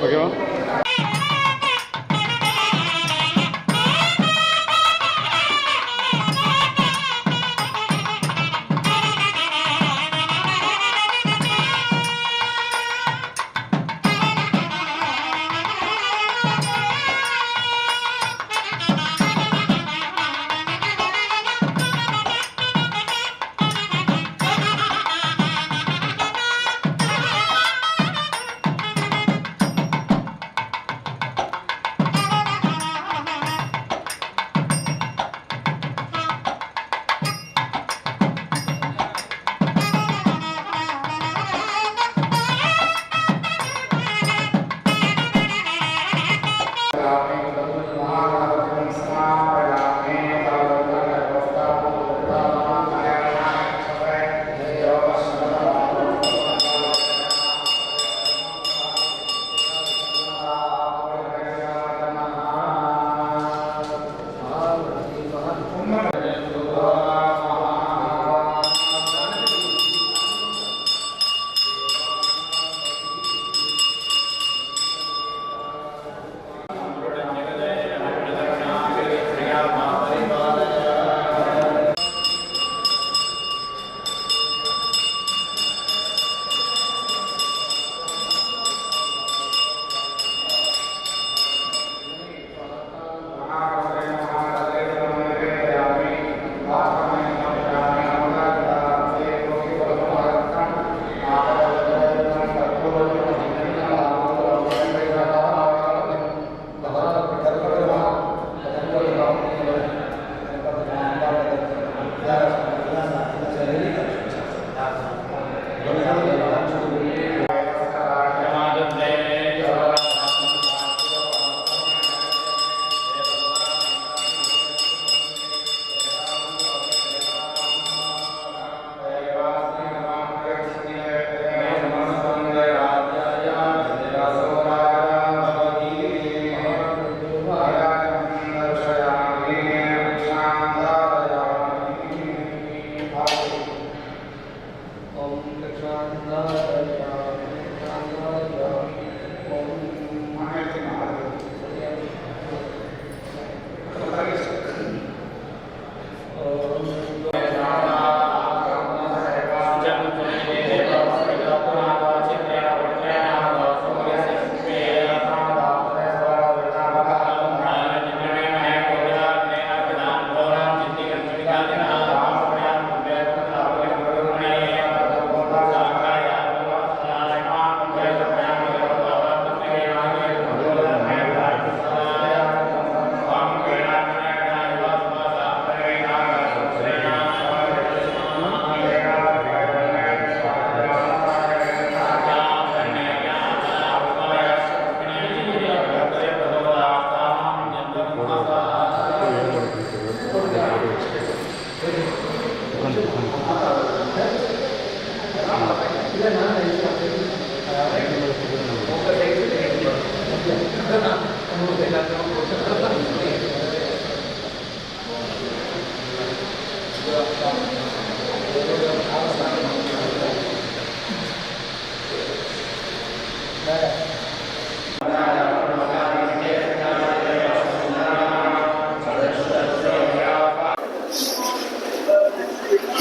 ஓகேவா?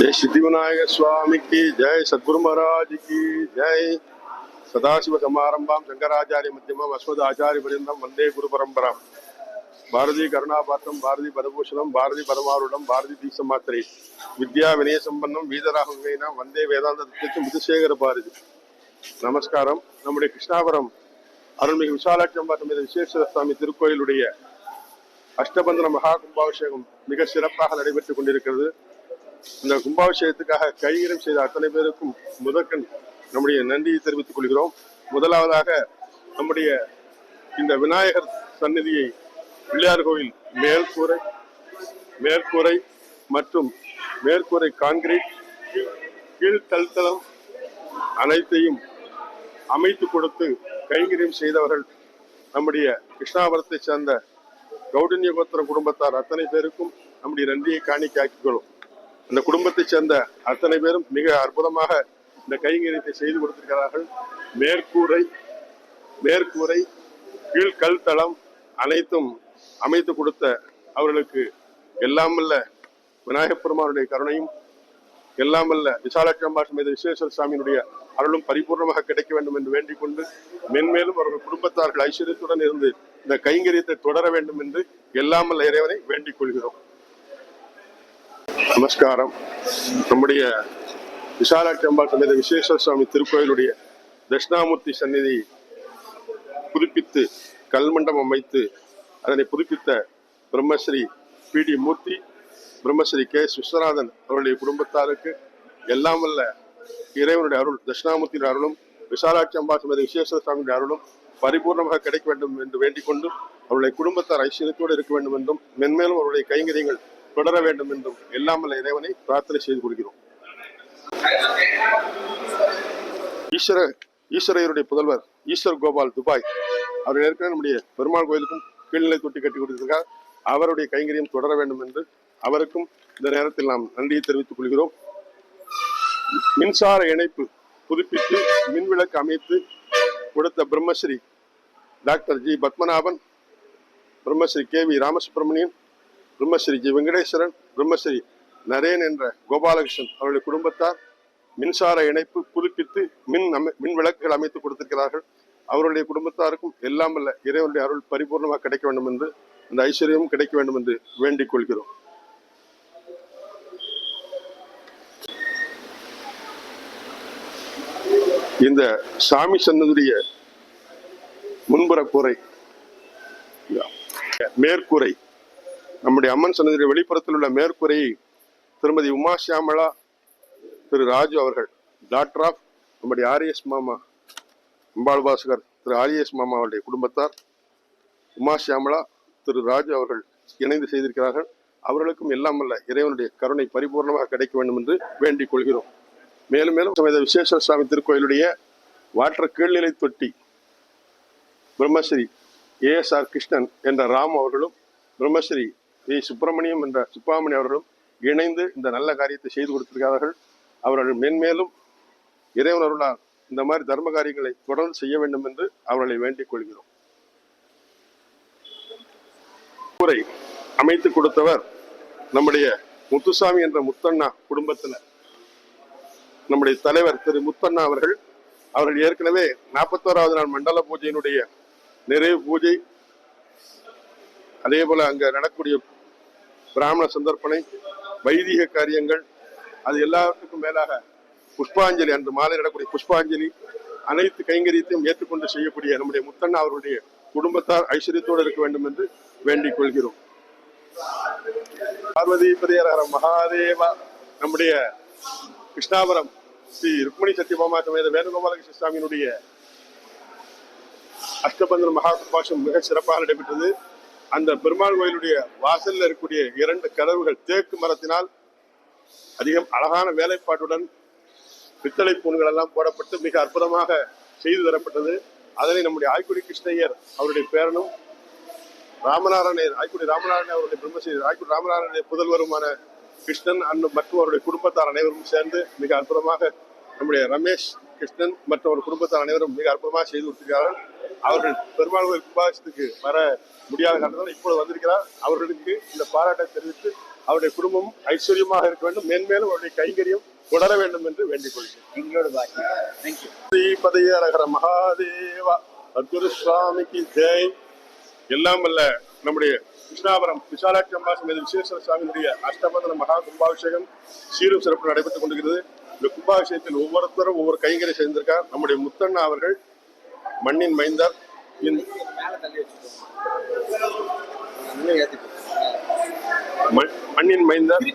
जय सिद्धिविनायक स्वामी की जय, सद्गुरु महाराज की जय। सदाशिव समारंभां शंकराचार्य मध्यमम् अस्मदाचार्य पर्यन्तं वंदे गुरु परंपरां। भारती करुणापात्रं भारती पदभूषणं भारती परमारूढं भारती दीक्षमात्रे विद्या विनय संपन्नं வீதராகவேன वंदे வேதாந்த தத்துவம் முதுசேகர பாரதி. நமஸ்காரம். நம்முடைய கிருஷ்ணாபுரம் அருள்மிகு விசாலாட்சியம்பா சமேத விசேஷ சுவாமி திருக்கோயிலுடைய அஷ்டபந்தன மகா கும்பாபிஷேகம் மிக சிறப்பாக நடைபெற்றுக் கொண்டிருக்கிறது. இந்த கும்பாபிஷேகத்துக்காக கைகரம் செய்த அத்தனை பேருக்கும் முதற்கண் நம்முடைய நன்றியை தெரிவித்துக் கொள்கிறோம். முதலாவதாக நம்முடைய இந்த விநாயகர் சந்நிதியை பிள்ளையார் கோயில் மேற்கூரை மற்றும் மேற்கூரை கான்கிரீட் கீழ்த்தளம் அனைத்தையும் அமைத்து கொடுத்து கைங்கரியம் செய்தவர்கள் நம்முடைய கிருஷ்ணாபுரத்தை சேர்ந்த கௌடன்ய கோத்திர குடும்பத்தார் அத்தனை பேருக்கும் நம்முடைய நன்றியை காணிக்காக்கிக்கொள்ளும். அந்த குடும்பத்தை சேர்ந்த அத்தனை பேரும் மிக அற்புதமாக இந்த கைங்கரியத்தை செய்து கொடுத்திருக்கிறார்கள். மேற்கூரை மேற்கூரை, கீழ்கல் தளம் அனைத்தும் அமைத்து கொடுத்த அவர்களுக்கு எல்லாமல்ல விநாயகப் பெருமானுடைய கருணையும் எல்லாமல்ல விசாலாட்சி அம்பாள் சமேத விஸ்வேஸ்வர சுவாமியினுடைய அருளும் பரிபூர்ணமாக கிடைக்க வேண்டும் என்று வேண்டிக் கொண்டு மென்மேலும் அவர்கள் குடும்பத்தார்கள் ஐஸ்வர்யத்துடன் இருந்து இந்த கைங்கரியத்தை தொடர வேண்டும் என்று எல்லாமல்ல இறைவனை வேண்டிக் கொள்கிறோம். நமஸ்காரம். நம்முடைய விசாலாட்சி அம்பாள் சமேத விஸ்வேஸ்வர சுவாமி திருக்கோயிலுடைய தட்சிணாமூர்த்தி சந்நிதி புதுப்பித்து கல்மண்டபம் அமைத்து அதனை புதுப்பித்த பிரம்மஸ்ரீ பி.டி. மூர்த்தி, பிரம்மஸ்ரீ கே. விஸ்வநாதன் அவருடைய குடும்பத்தாருக்கு எல்லாம் வல்ல இறைவனுடைய அருள், தட்சிணாமூர்த்தியின் அருளும் விசாலாட்சி அம்பாள் சமேத விஸ்வேஸ்வர சுவாமியுடைய அருளும் பரிபூர்ணமாக கிடைக்க வேண்டும் என்று வேண்டிக் கொண்டும் அவருடைய குடும்பத்தார் ஐஸ்வர்யத்தோடு இருக்க வேண்டும் என்றும் மென்மேலும் அவருடைய கைங்கரியங்கள் தொடர வேண்டும் என்றும் எல்லாம் வல்ல இறைவனை பிரார்த்தனை செய்து கொள்கிறோம். ஈஸ்வரையருடைய புதல்வர் ஈஸ்வர் கோபால் துபாய் அவர் ஏற்கனவே நம்முடைய பெருமாள் கோயிலுக்கும் கீழ்நிலை தொட்டி கட்டி கொடுத்திருக்கார். அவருடைய கைங்கரியம் தொடர வேண்டும் என்று அவருக்கும் இந்த நேரத்தில் நாம் நன்றியை தெரிவித்துக் கொள்கிறோம். மின்சார இணைப்பு புதுப்பித்து மின்விளக்கு அமைத்து கொடுத்த Brahmasri doctor G Padmanabhan, Brahmasri KV. Ramasubramanian, Brahmasri G Venkateswaran, Brahmasri Naren என்ற கோபாலகிருஷ்ணன் அவருடைய குடும்பத்தார் மின்சார இணைப்பு புதுப்பித்து மின் விளக்குகள் அமைத்து கொடுத்திருக்கிறார்கள். அவருடைய குடும்பத்தாருக்கும் எல்லாம் வல்ல இறைவனுடைய அருள் பரிபூர்ணமாக கிடைக்க வேண்டும் என்று, அந்த ஐஸ்வர்யமும் கிடைக்க வேண்டும் என்று வேண்டிக் கொள்கிறோம். இந்த சாமி சன்னதியுடைய முன்புற கூரை மேற்கூரை, நம்முடைய அம்மன் சன்னதியுடைய வெளிப்புறத்தில் உள்ள மேற்கூரையை திருமதி உமா சியாமளா திரு ராஜு அவர்கள், டாக்டர் ஆஃப் நம்முடைய ஆர்எஸ் மாமா அம்பாள் வாசகர் திரு ஆர்எஸ் மாமா அவருடைய குடும்பத்தார் உமா சியாமளா திரு ராஜு அவர்கள் இணைந்து செய்திருக்கிறார்கள். அவர்களுக்கும் எல்லாம் வல்ல இறைவனுடைய கருணை பரிபூர்ணமாக கிடைக்க வேண்டும் என்று வேண்டிக் கொள்கிறோம். மேலும் மேலும் சமேத விஸ்வேஸ்வர சுவாமி திருக்கோயிலுடைய வாட்டர் கீழ்நிலை தொட்டி பிரம்மஸ்ரீ ஏஎஸ்ஆர் கிருஷ்ணன் என்ற ராம் அவர்களும் பிரம்மஸ்ரீ வி சுப்பிரமணியம் என்ற சுப்பாமணி அவர்களும் இணைந்து இந்த நல்ல காரியத்தை செய்து கொடுத்திருக்கிறார்கள். அவர்கள் மென்மேலும் இறைவன் அருளால் இந்த மாதிரி தர்ம காரியங்களை தொடர்ந்து செய்ய வேண்டும் என்று அவர்களை வேண்டிக் கொள்கிறோம். கூரை அமைத்து கொடுத்தவர் நம்முடைய முத்துசாமி என்ற முத்தண்ணா குடும்பத்தினர், நம்முடைய தலைவர் திரு முத்தண்ணா அவர்கள். அவர்கள் ஏற்கனவே 41வது நாள் மண்டல பூஜையினுடைய நிறைவு பூஜை, அதே போல அங்க நடக்கக்கூடிய பிராமண சந்தர்ப்பணை, வைதிக காரியங்கள், அது எல்லாத்துக்கும் மேலாக புஷ்பாஞ்சலி, அன்று மாலை நடக்கூடிய புஷ்பாஞ்சலி, அனைத்து கைங்கரியத்தையும் ஏற்றுக்கொண்டு செய்யக்கூடிய நம்முடைய முத்தண்ணா அவர்களுடைய குடும்பத்தார் ஐஸ்வர்யத்தோடு இருக்க வேண்டும் என்று வேண்டிக் கொள்கிறோம். பார்வதி பிரியர மகாதேவா. நம்முடைய கிருஷ்ணாபுரம் ஸ்ரீ ருக்மணி சத்யபாமா சமேத வேணுகோபாலகிருஷ்ண சுவாமியினுடைய அஷ்டபந்தன மகா கும்பாஷம் மிக சிறப்பாக நடைபெற்றது. அந்த பெருமாள் கோயிலுடைய வாசலில் இருக்கக்கூடிய 2 கதவுகள் தேக்கு மரத்தினால் அதிகம் அழகான வேலைப்பாட்டுடன் பித்தளை பூண்கள் எல்லாம் போடப்பட்டு மிக அற்புதமாக செய்து தரப்பட்டது. அதனை நம்முடைய ஆய்க்குடி கிருஷ்ணய்யர் அவருடைய பேரனும் ராமநாராயணர், ஆய்க்குடி ராமநாராயணன் அவருடைய பிரம்மஸ்ரீ ஆய்க்குடி ராமநாராயணனுடைய புதல்வருமான கிருஷ்ணன் மற்றும் அவருடைய குடும்பத்தார் அனைவரும் சேர்ந்து மிக அற்புதமாக நம்முடைய ரமேஷ் கிருஷ்ணன் மற்றும் அவருடைய குடும்பத்தார் அனைவரும் மிக அற்புதமாக செய்து கொடுத்திருக்கிறார்கள். அவர்கள் பெருமாள் கோயில் கும்பாபிஷேகத்துக்கு வர முடியாத காரணத்தால் இப்பொழுது வந்திருக்கிறார். அவர்களுக்கு இந்த பாராட்டை தெரிவித்து அவருடைய குடும்பம் ஐஸ்வர்யமாக இருக்க வேண்டும், மேன்மேலும் அவருடைய கைங்கரியம் தொடர வேண்டும் என்று வேண்டிக் கொள்கிறேன். மகாதேவா அத்குரு சுவாமிக்கு ஜெய். எல்லாம் வல்ல நம்முடைய கிருஷ்ணாபுரம் விசாலாட்சி அம்பாள் சமேத விஸ்வேஸ்வர சுவாமியினுடைய அஷ்டபந்தன மகா கும்பாபிஷேகம் சீரும் சிறப்பு நடைபெற்றுக் கொண்டிருக்கிறது. இந்த கும்பாபிஷேகத்தில் ஒவ்வொருத்தரும் ஒவ்வொரு கைங்கரை செய்திருக்கார். நம்முடைய முத்தண்ணா அவர்கள் மண்ணின் மைந்தர், மண்ணின் மைந்தர்,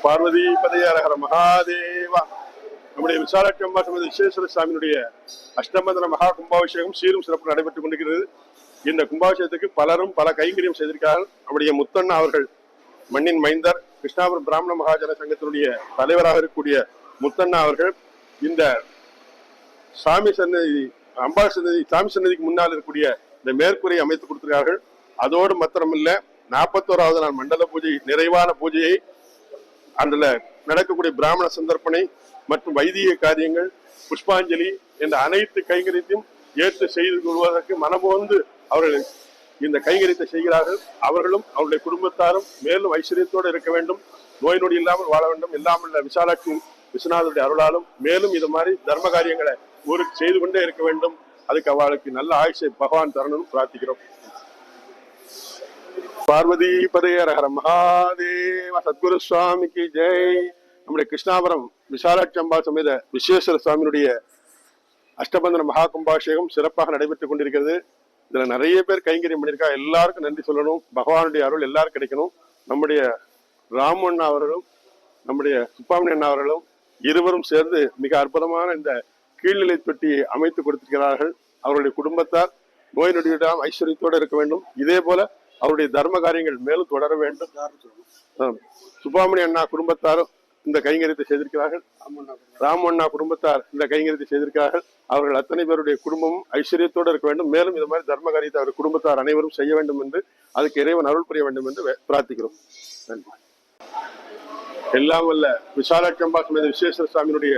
பார்வதி பதைய அரகர மகாதேவா. நம்முடைய விசாலாட்சி அம்பாள் சமேத விஸ்வேஸ்வர சுவாமியினுடைய அஷ்டபந்தன மகா கும்பாபிஷேகம் சீரும் சிறப்பு நடைபெற்றுக் கொண்டிருக்கிறது. இந்த கும்பாபிஷேகத்துக்கு பலரும் பல கைங்கரியம் செய்திருக்கிறார்கள். நம்முடைய முத்தண்ணா அவர்கள் மண்ணின் மைந்தர், கிருஷ்ணாபுரம் பிராமண மகாஜன சங்கத்தினுடைய தலைவராக இருக்கக்கூடிய முத்தண்ணா அவர்கள் இந்த சாமி சன்னதி, அம்பாள் சன்னதி, சாமி சன்னதிக்கு முன்னால் இருக்கக்கூடிய இந்த மேற்கூரையை அமைத்து கொடுத்திருக்கிறார்கள். அதோடு மாத்திரமில்ல 41வது நாள் மண்டல பூஜை நிறைவான பூஜையை அதுல நடக்கக்கூடிய பிராமண சந்தர்ப்பணை மற்றும் வைதிக காரியங்கள் புஷ்பாஞ்சலி என்ற அனைத்து கைங்கரியத்தையும் ஏற்று செய்து கொள்வதற்கு மனமோந்து அவர்கள் இந்த கைங்கரியத்தை செய்கிறார்கள். அவர்களும் அவருடைய குடும்பத்தாரும் மேலும் ஐஸ்வர்யத்தோடு இருக்க வேண்டும், நோய் நொடி இல்லாமல் வாழ வேண்டும். இல்லாமல் விசாலாட்சி விஸ்வநாதனுடைய அருளாலும் மேலும் இது மாதிரி தர்ம காரியங்களை ஊருக்கு செய்து கொண்டே இருக்க வேண்டும். அதுக்கு அவளுக்கு நல்ல ஆயுஷை பகவான் தரணும் பிரார்த்திக்கிறோம். பார்வதி பதையரஹர மகாதேவ சத்குரு சுவாமிக்கு ஜெய். நம்முடைய கிருஷ்ணாபுரம் விசாலாட்சி அம்பாள் சமேத விஸ்வேஸ்வர சுவாமியினுடைய அஷ்டபந்தன மகா கும்பாபிஷேகம் சிறப்பாக நடைபெற்றுக் கொண்டிருக்கிறது. இதுல நிறைய பேர் கைங்கரியம் பண்ணியிருக்கா. எல்லாருக்கும் நன்றி சொல்லணும். பகவானுடைய அருள் எல்லாரும் கிடைக்கணும். நம்முடைய ராமண்ணா அவர்களும் நம்முடைய சுப்பாமணி அண்ணா அவர்களும் இருவரும் சேர்ந்து மிக அற்புதமான இந்த கீழ்நிலை தொட்டியை அமைத்து கொடுத்திருக்கிறார்கள். அவருடைய குடும்பத்தார் நோய் நொடியிடாமல் ஐஸ்வர்யத்தோடு இருக்க வேண்டும். இதே போல அவருடைய தர்ம காரியங்கள் மேலும் தொடர வேண்டும். சுப்பாமணி அண்ணா குடும்பத்தாரும் இந்த கைங்கரியத்தை செய்திருக்கிறார்கள். ராமண்ணா குடும்பத்தார் இந்த கைங்கரியத்தை செய்திருக்கிறார்கள். அவர்கள் அத்தனை பேருடைய குடும்பமும் ஐஸ்வர்யத்தோடு இருக்க வேண்டும். மேலும் இது மாதிரி தர்ம காரியத்தை அவர் குடும்பத்தார் அனைவரும் செய்ய வேண்டும் என்று அதுக்கு இறைவன் அருள் புரிய வேண்டும் என்று பிரார்த்திக்கிறோம். நன்றி. எல்லாம் வல்ல விசாலாட்சி அம்பாள் சமேத விஸ்வேஸ்வர சுவாமியினுடைய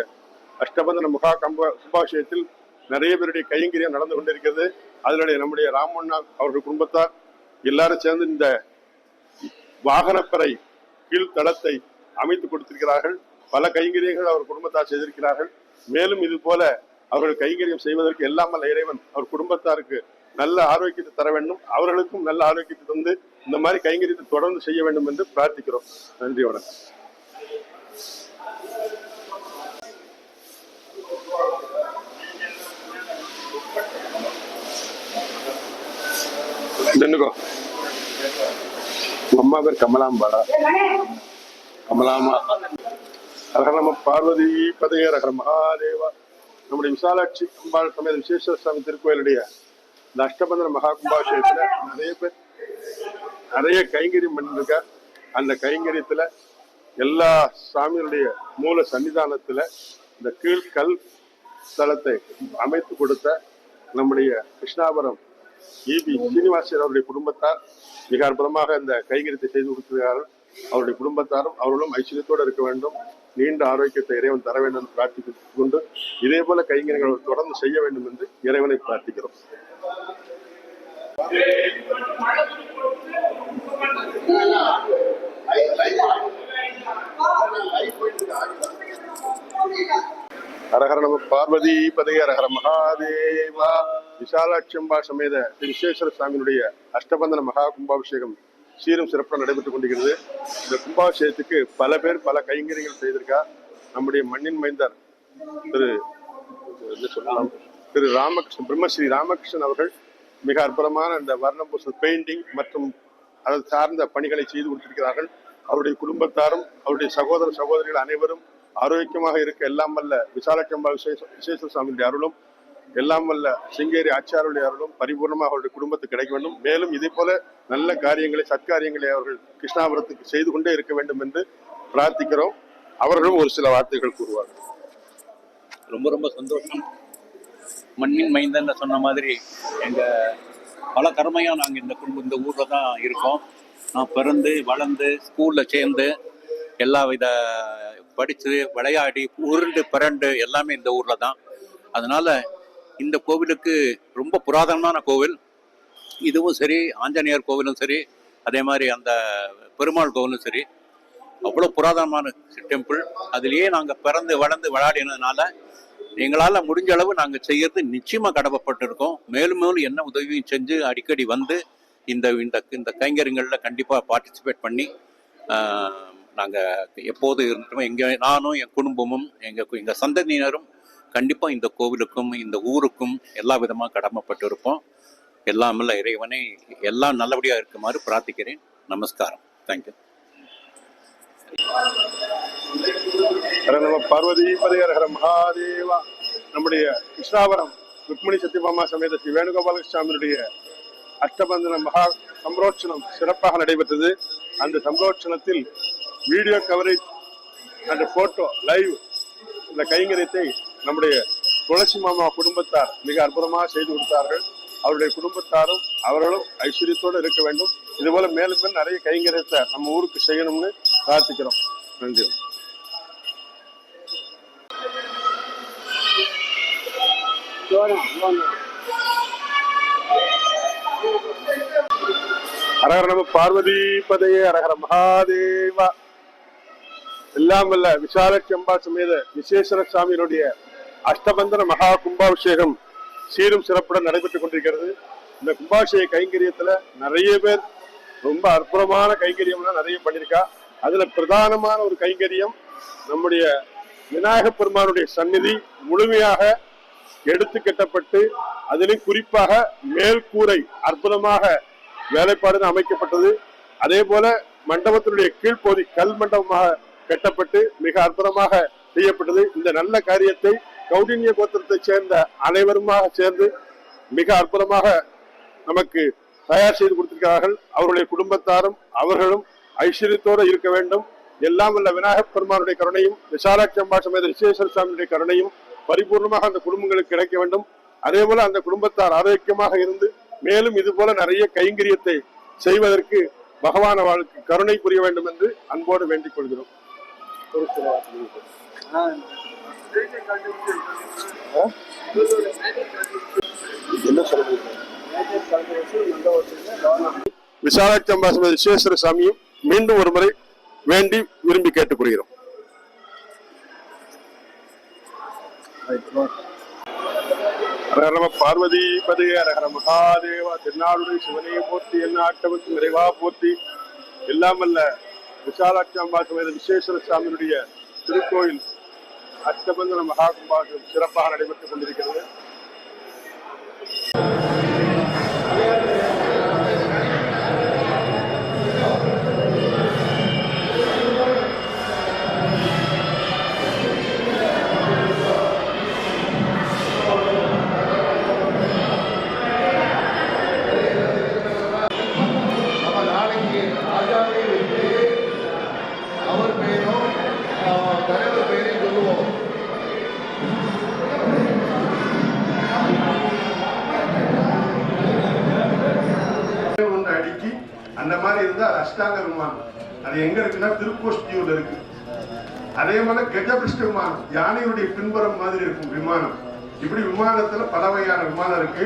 அஷ்டபந்தன மகா கும்பாபிஷேகத்தில் நிறைய பேருடைய கைங்கரியம் நடந்து கொண்டிருக்கிறது. அதனுடைய நம்முடைய ராமண்ணா அவர்கள் குடும்பத்தார் எல்லாரும் சேர்ந்து இந்த வாகனப்பறை கீழ்த்தளத்தை அமைத்து கொடுத்திருக்கிறார்கள். பல கைங்கரியங்கள் அவர் குடும்பத்தார் செய்திருக்கிறார்கள். மேலும் இது போல அவர்கள் கைங்கரியம் செய்வதற்கு எல்லாம் வல்ல இறைவன் அவர் குடும்பத்தாருக்கு நல்ல ஆரோக்கியத்தை தர வேண்டும். அவர்களுக்கும் நல்ல ஆரோக்கியத்தை தந்து இந்த மாதிரி கைங்கரியத்தை தொடர்ந்து செய்ய வேண்டும் என்று பிரார்த்திக்கிறோம். நன்றி, வணக்கம். அம்மா பேர் கமலாம்பாடா. கமலாமா ரகர நம பார்வதி பதைய ரகர மகாதேவா. நம்முடைய விசாலாட்சி அம்பாள் சமேத விஸ்வேஸ்வர சுவாமி திருக்கோயிலுடைய இந்த அஷ்டபந்தன மகா கும்பாபிஷேகத்துல நிறைய பேர் நிறைய கைங்கரியம் பண்ணிருக்க. அந்த கைங்கரியத்துல எல்லா சாமியுடைய மூல சன்னிதானத்துல இந்த கீழ்கல் ஸ்தலத்தை அமைத்து கொடுத்த நம்முடைய கிருஷ்ணாபுரம் ஈபி சீனிவாசன் அவருடைய குடும்பத்தார் மிக அற்புதமாக இந்த கைங்கரியத்தை செய்து கொடுத்திருக்கிறார்கள். அவருடைய குடும்பத்தாரும் அவர்களும் ஐஸ்வர்யத்தோடு இருக்க வேண்டும். நீண்ட ஆரோக்கியத்தை இறைவன் தர வேண்டும் என்று பிரார்த்தித்துக் கொண்டு இதே போல கைங்கரியங்கள் தொடர்ந்து செய்ய வேண்டும் என்று இறைவனை பிரார்த்திக்கிறோம். ஹரஹர நம பார்வதி பதைய ஹரஹர மகாதேவா. விசாலாட்சி அம்பாள் சமேத ஸ்ரீ விஸ்வேஸ்வர சுவாமியினுடைய அஷ்டபந்தன மகா கும்பாபிஷேகம் சீரும் சிறப்பாக நடைபெற்றுக் கொண்டிருக்கிறது. இந்த கும்பாபிஷேகத்துக்கு பல பேர் பல கைங்கரியங்கள் செய்திருக்கா. நம்முடைய மண்ணின் மைந்தர் திரு ராமகிருஷ்ணன் பிரம்மஸ்ரீ ராமகிருஷ்ணன் அவர்கள் மிக அற்புதமான இந்த வர்ணபூசல் பெயிண்டிங் மற்றும் அதை சார்ந்த பணிகளை செய்து கொடுத்திருக்கிறார்கள். அவருடைய குடும்பத்தாரும் அவருடைய சகோதர சகோதரிகள் அனைவரும் ஆரோக்கியமாக இருக்க எல்லாம் வல்ல விசாலாட்சி அம்பாள் விஸ்வேஸ்வர சுவாமியுடைய அருளும் எல்லாம் வல்ல சிங்கேரி ஆச்சாரியுடைய அருளும் பரிபூர்ணமாக அவருடைய குடும்பத்துக்கு கிடைக்க வேண்டும். மேலும் இதே போல நல்ல காரியங்களை சத்காரியங்களை அவர்கள் கிருஷ்ணாபுரத்துக்கு செய்து கொண்டே இருக்க வேண்டும் என்று பிரார்த்திக்கிறோம். அவர்களும் ஒரு சில வார்த்தைகள் கூறுவார்கள். ரொம்ப ரொம்ப சந்தோஷம். மண்ணின் மைந்தன்னு சொன்ன மாதிரி எங்க பல கர்மையாக நாங்கள் இந்த ஊரில் தான் இருக்கோம். நான் பிறந்து வளர்ந்து ஸ்கூலில் சேர்ந்து எல்லா வித படித்து விளையாடி உருண்டு பிறண்டு எல்லாமே இந்த ஊரில் தான். அதனால இந்த கோவிலுக்கு ரொம்ப புராதனமான கோவில். இதுவும் சரி, ஆஞ்சநேயர் கோவிலும் சரி, அதே மாதிரி அந்த பெருமாள் கோவிலும் சரி, அவ்வளோ புராதனமான டெம்பிள். அதுலேயே நாங்கள் பிறந்து வளர்ந்து விளையாடினதுனால எங்களால் முடிஞ்ச அளவு நாங்கள் செய்யறது நிச்சயமாக கடமைப்பட்டிருக்கோம். மேலும் மேலும் என்ன உதவியும் செஞ்சு அடிக்கடி வந்து இந்த இந்த கைங்கரியங்களில் கண்டிப்பாக பார்ட்டிசிபேட் பண்ணி நாங்கள் எப்போது இருந்துட்டோம். நானும் என் குடும்பமும் எங்கள் சந்ததியினரும் கண்டிப்பாக இந்த கோவிலுக்கும் இந்த ஊருக்கும் எல்லா விதமாக கடமைப்பட்டு இருப்போம். எல்லாமல்ல இறைவனை எல்லாம் நல்லபடியாக இருக்குமாறு பிரார்த்திக்கிறேன். நமஸ்காரம். தேங்க்யூ. நம பார்வதி பதையரஹர மகாதேவா. நம்முடைய கிருஷ்ணாபுரம் ருக்மிணி சத்யபாமா சமேத ஸ்ரீ வேணுகோபால சுவாமியுடைய அஷ்டபந்தன மகா சம்ரோட்சணம் சிறப்பாக நடைபெற்றது. அந்த சம்ரோட்சணத்தில் video coverage and photo live இந்த கைங்கரியத்தை நம்முடைய துளசி மாமா குடும்பத்தார் மிக அற்புதமாக செய்து கொடுத்தார்கள். அவருடைய குடும்பத்தாரும் அவர்களும் ஐஸ்வர்யத்தோடு இருக்க வேண்டும். இது போல மேலும் மேலும் நிறைய கைங்கரியத்தை நம்ம ஊருக்கு செய்யணும்னு பிரார்த்திக்கிறோம். நன்றி. அரகர நம பார்வதி பதையே அரகர மகாதேவா. எல்லாம் வல்ல விசாலட்சி அம்பா சமேத விசேஸ்வர சாமியினுடைய அஷ்டபந்தன மகா கும்பாபிஷேகம் சீரும் சிறப்புடன் நடைபெற்றுக் கொண்டிருக்கிறது. இந்த கும்பாபிஷேக கைங்கரியத்துல நிறைய பேர் ரொம்ப அற்புதமான கைங்கரியம்லாம் நிறைய பண்ணியிருக்கா. அதுல பிரதானமான ஒரு கைங்கரியம் நம்முடைய விநாயக பெருமானுடைய சந்நிதி முழுமையாக எடுத்து கட்டப்பட்டு அதிலும் குறிப்பாக மேல்கூரை அற்புதமாக வேலைப்பாடு அமைக்கப்பட்டது. அதே போல மண்டபத்தினுடைய கீழ்ப்பகுதி கல் மண்டபமாக கட்டப்பட்டு மிக அற்புதமாக செய்யப்பட்டது. இந்த நல்ல காரியத்தை கௌடின்ய கோத்திரத்தை சேர்ந்த அனைவருமாக சேர்ந்து மிக அற்புதமாக நமக்கு தயார் செய்து கொடுத்திருக்கிறார்கள். அவருடைய குடும்பத்தாரும் அவர்களும் ஐஸ்வர்யத்தோடு இருக்க வேண்டும். எல்லாம் வல்ல விநாயகப் பெருமானுடைய கருணையும் விசாலாட்சி அம்பா சமேத விசேஸ்வர சாமியுடைய கருணையும் பரிபூர்ணமாக அந்த குடும்பங்களுக்கு கிடைக்க வேண்டும். அதே போல அந்த குடும்பத்தார் ஆரோக்கியமாக இருந்து மேலும் இது போல நிறைய கைங்கரியத்தை செய்வதற்கு பகவான் அவளுக்கு கருணை புரிய வேண்டும் என்று அன்போடு வேண்டிக் கொள்கிறோம். விசாலாட்சி அம்பா சமேத விசேஸ்வர சாமியும் மீண்டும் ஒரு முறை வேண்டி விரும்பி கேட்டுக் கொள்கிறோம். அரகர பார்வதி பதையே அரகர மகாதேவா. திருநாளுடைய சிவனையை போற்றி என்ன ஆட்டவருக்கு நிறைவா போற்றி. எல்லாம் வல்ல விசாலாட்சி அம்பா சமேத விசேஸ்வர சாமியினுடைய திருக்கோயில் அஷ்டபந்தன மகா கும்பாபிஷேகம் சிறப்பாக நடைபெற்றுக் கொண்டிருக்கிறது. அந்த மாதிரி இருந்தா அஷ்டாங்க விமானம் அது எங்க இருக்குன்னா திருக்கோஷ்டியூர்ல இருக்கு. அதே மாதிரி கஜபிருஷ்ட விமானம் யானையுடைய பின்புறம் மாதிரி இருக்கும் விமானம். இப்படி விமானத்துல பல வகையான விமானம் இருக்கு.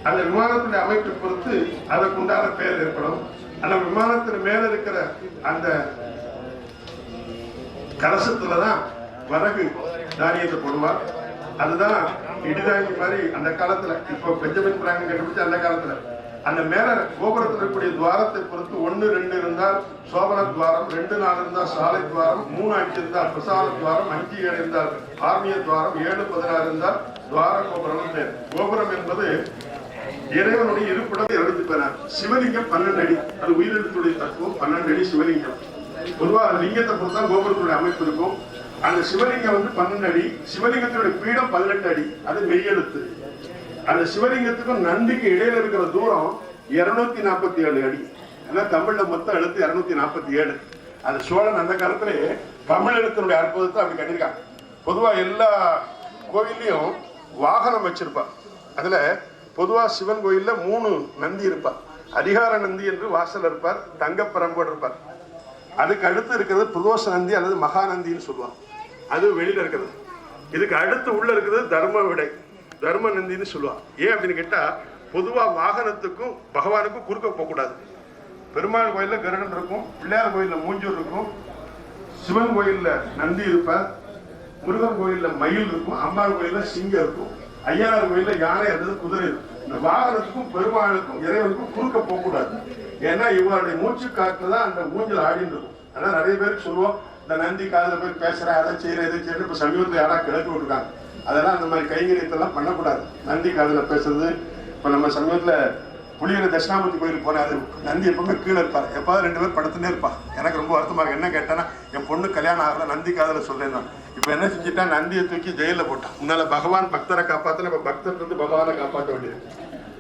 அந்த விமானத்துடைய அமைப்பை பொறுத்து அதற்குண்டான பெயர் ஏற்படும். அந்த விமானத்துல மேல இருக்கிற அந்த கலசத்துலதான் வரகு தானியத்தை போடுவார். அதுதான் இடிதாங்கி மாதிரி அந்த காலத்துல. இப்போ பெஞ்சமின் பிராங்கன் கண்டுபிடிச்ச அந்த காலத்துல அந்த மேல கோபுரத்தில் இருக்கக்கூடிய துவாரத்தை பொறுத்து 1, 2 இருந்தால் சோபன துவாரம், 2, 4 இருந்தால் சாலை துவாரம், 3, 5 இருந்தால் பிரசாத துவாரம், 5, 7 இருந்தால் ஆர்மிய துவாரம், 7, 16 இருந்தால் துவார கோபுரம். கோபுரம் என்பது இறைவனுடைய இருப்பிடம் எழுதிப்பெறார். சிவலிங்கம் 12 அடி. அது உயிரெழுத்துடைய தத்துவம் 12 அடி சிவலிங்கம். பொதுவாக லிங்கத்தை பொறுத்தான் கோபுரத்துடைய அமைப்பு இருக்கும். அந்த சிவலிங்கம் வந்து 12 அடி. சிவலிங்கத்தினுடைய பீடம் 18 அடி. அது மெய்யெழுத்து. அந்த சிவலிங்கத்துக்கும் நந்திக்கு இடையில இருக்கிற தூரம் 247 அடி. ஏன்னா தமிழ்ல மொத்தம் எழுத்து 247. அது சோழன் அந்த காலத்துல தமிழ் எழுத்தினுடைய அற்புதத்தை அப்படி கட்டிருக்காங்க. பொதுவா எல்லா கோயிலையும் வாகனம் வச்சிருப்பார். அதுல பொதுவா சிவன் கோயில்ல 3 நந்தி இருப்பார். அதிகார நந்தி என்று வாசல் இருப்பார், தங்கப்பரம்போடு இருப்பார். அதுக்கு அடுத்து இருக்கிறது பிரதோஷ நந்தி அல்லது மகாநந்தின்னு சொல்லுவாங்க. அது வெளியில இருக்கிறது. இதுக்கு அடுத்து உள்ள இருக்கிறது தர்ம விடை, தர்ம நந்தின்னு சொல்லுவாங்க. ஏன் அப்படின்னு கேட்டா பொதுவா வாகனத்துக்கும் பகவானுக்கும் குறுக்க போகக்கூடாது. பெருமாள் கோயில்ல கருடன் இருக்கும், பிள்ளையார் கோயில்ல மூஞ்சூர் இருக்கும், சிவன் கோயில்ல நந்தி இருப்பார், முருகன் கோயில்ல மயில் இருக்கும், அம்பாள் கோயில்ல சிங்கம் இருக்கும், ஐயனார் கோயில்ல யானை அல்லது குதிரை இருக்கும். இந்த வாகனத்துக்கும் பெருமாளுக்கும் இறைவனுக்கும் குறுக்க போகக்கூடாது. ஏன்னா இவருடைய மூச்சு காற்றுலதான் அந்த ஊஞ்சல் ஆடின்னு இருக்கும். ஆனா நிறைய பேருக்கு சொல்லுவோம், இந்த நந்தி காதுல போய் பேசுற அதை செய்யற இதை செய்யற. இப்ப சமீபத்தில் யாரா கிளப்பி விட்டுருக்காங்க. அதெல்லாம் அந்த மாதிரி கைங்கரியத்தெல்லாம் பண்ணக்கூடாது. நந்தி காதுல பேசுறது. இப்ப நம்ம சமீபத்துல புளியரை தட்சிணாமூர்த்தி கோயிலுக்கு போனாரு. நந்தி எப்பவுமே கீழே இருப்பார். எப்பாவது 2 பேர் படுத்துனே இருப்பா. எனக்கு ரொம்ப வருத்தமா இருக்கு. என்ன கேட்டேன்னா, என் பொண்ணு கல்யாணம் ஆகல, நந்தி காதல சொல்றேன். இப்ப என்ன செஞ்சுட்டா, நந்தியை தூக்கி ஜெயில போட்டான். முன்னால பகவான் பக்தரை காப்பாத்தல, இப்ப பக்தர் இருந்து பகவானை காப்பாற்ற வேண்டியது.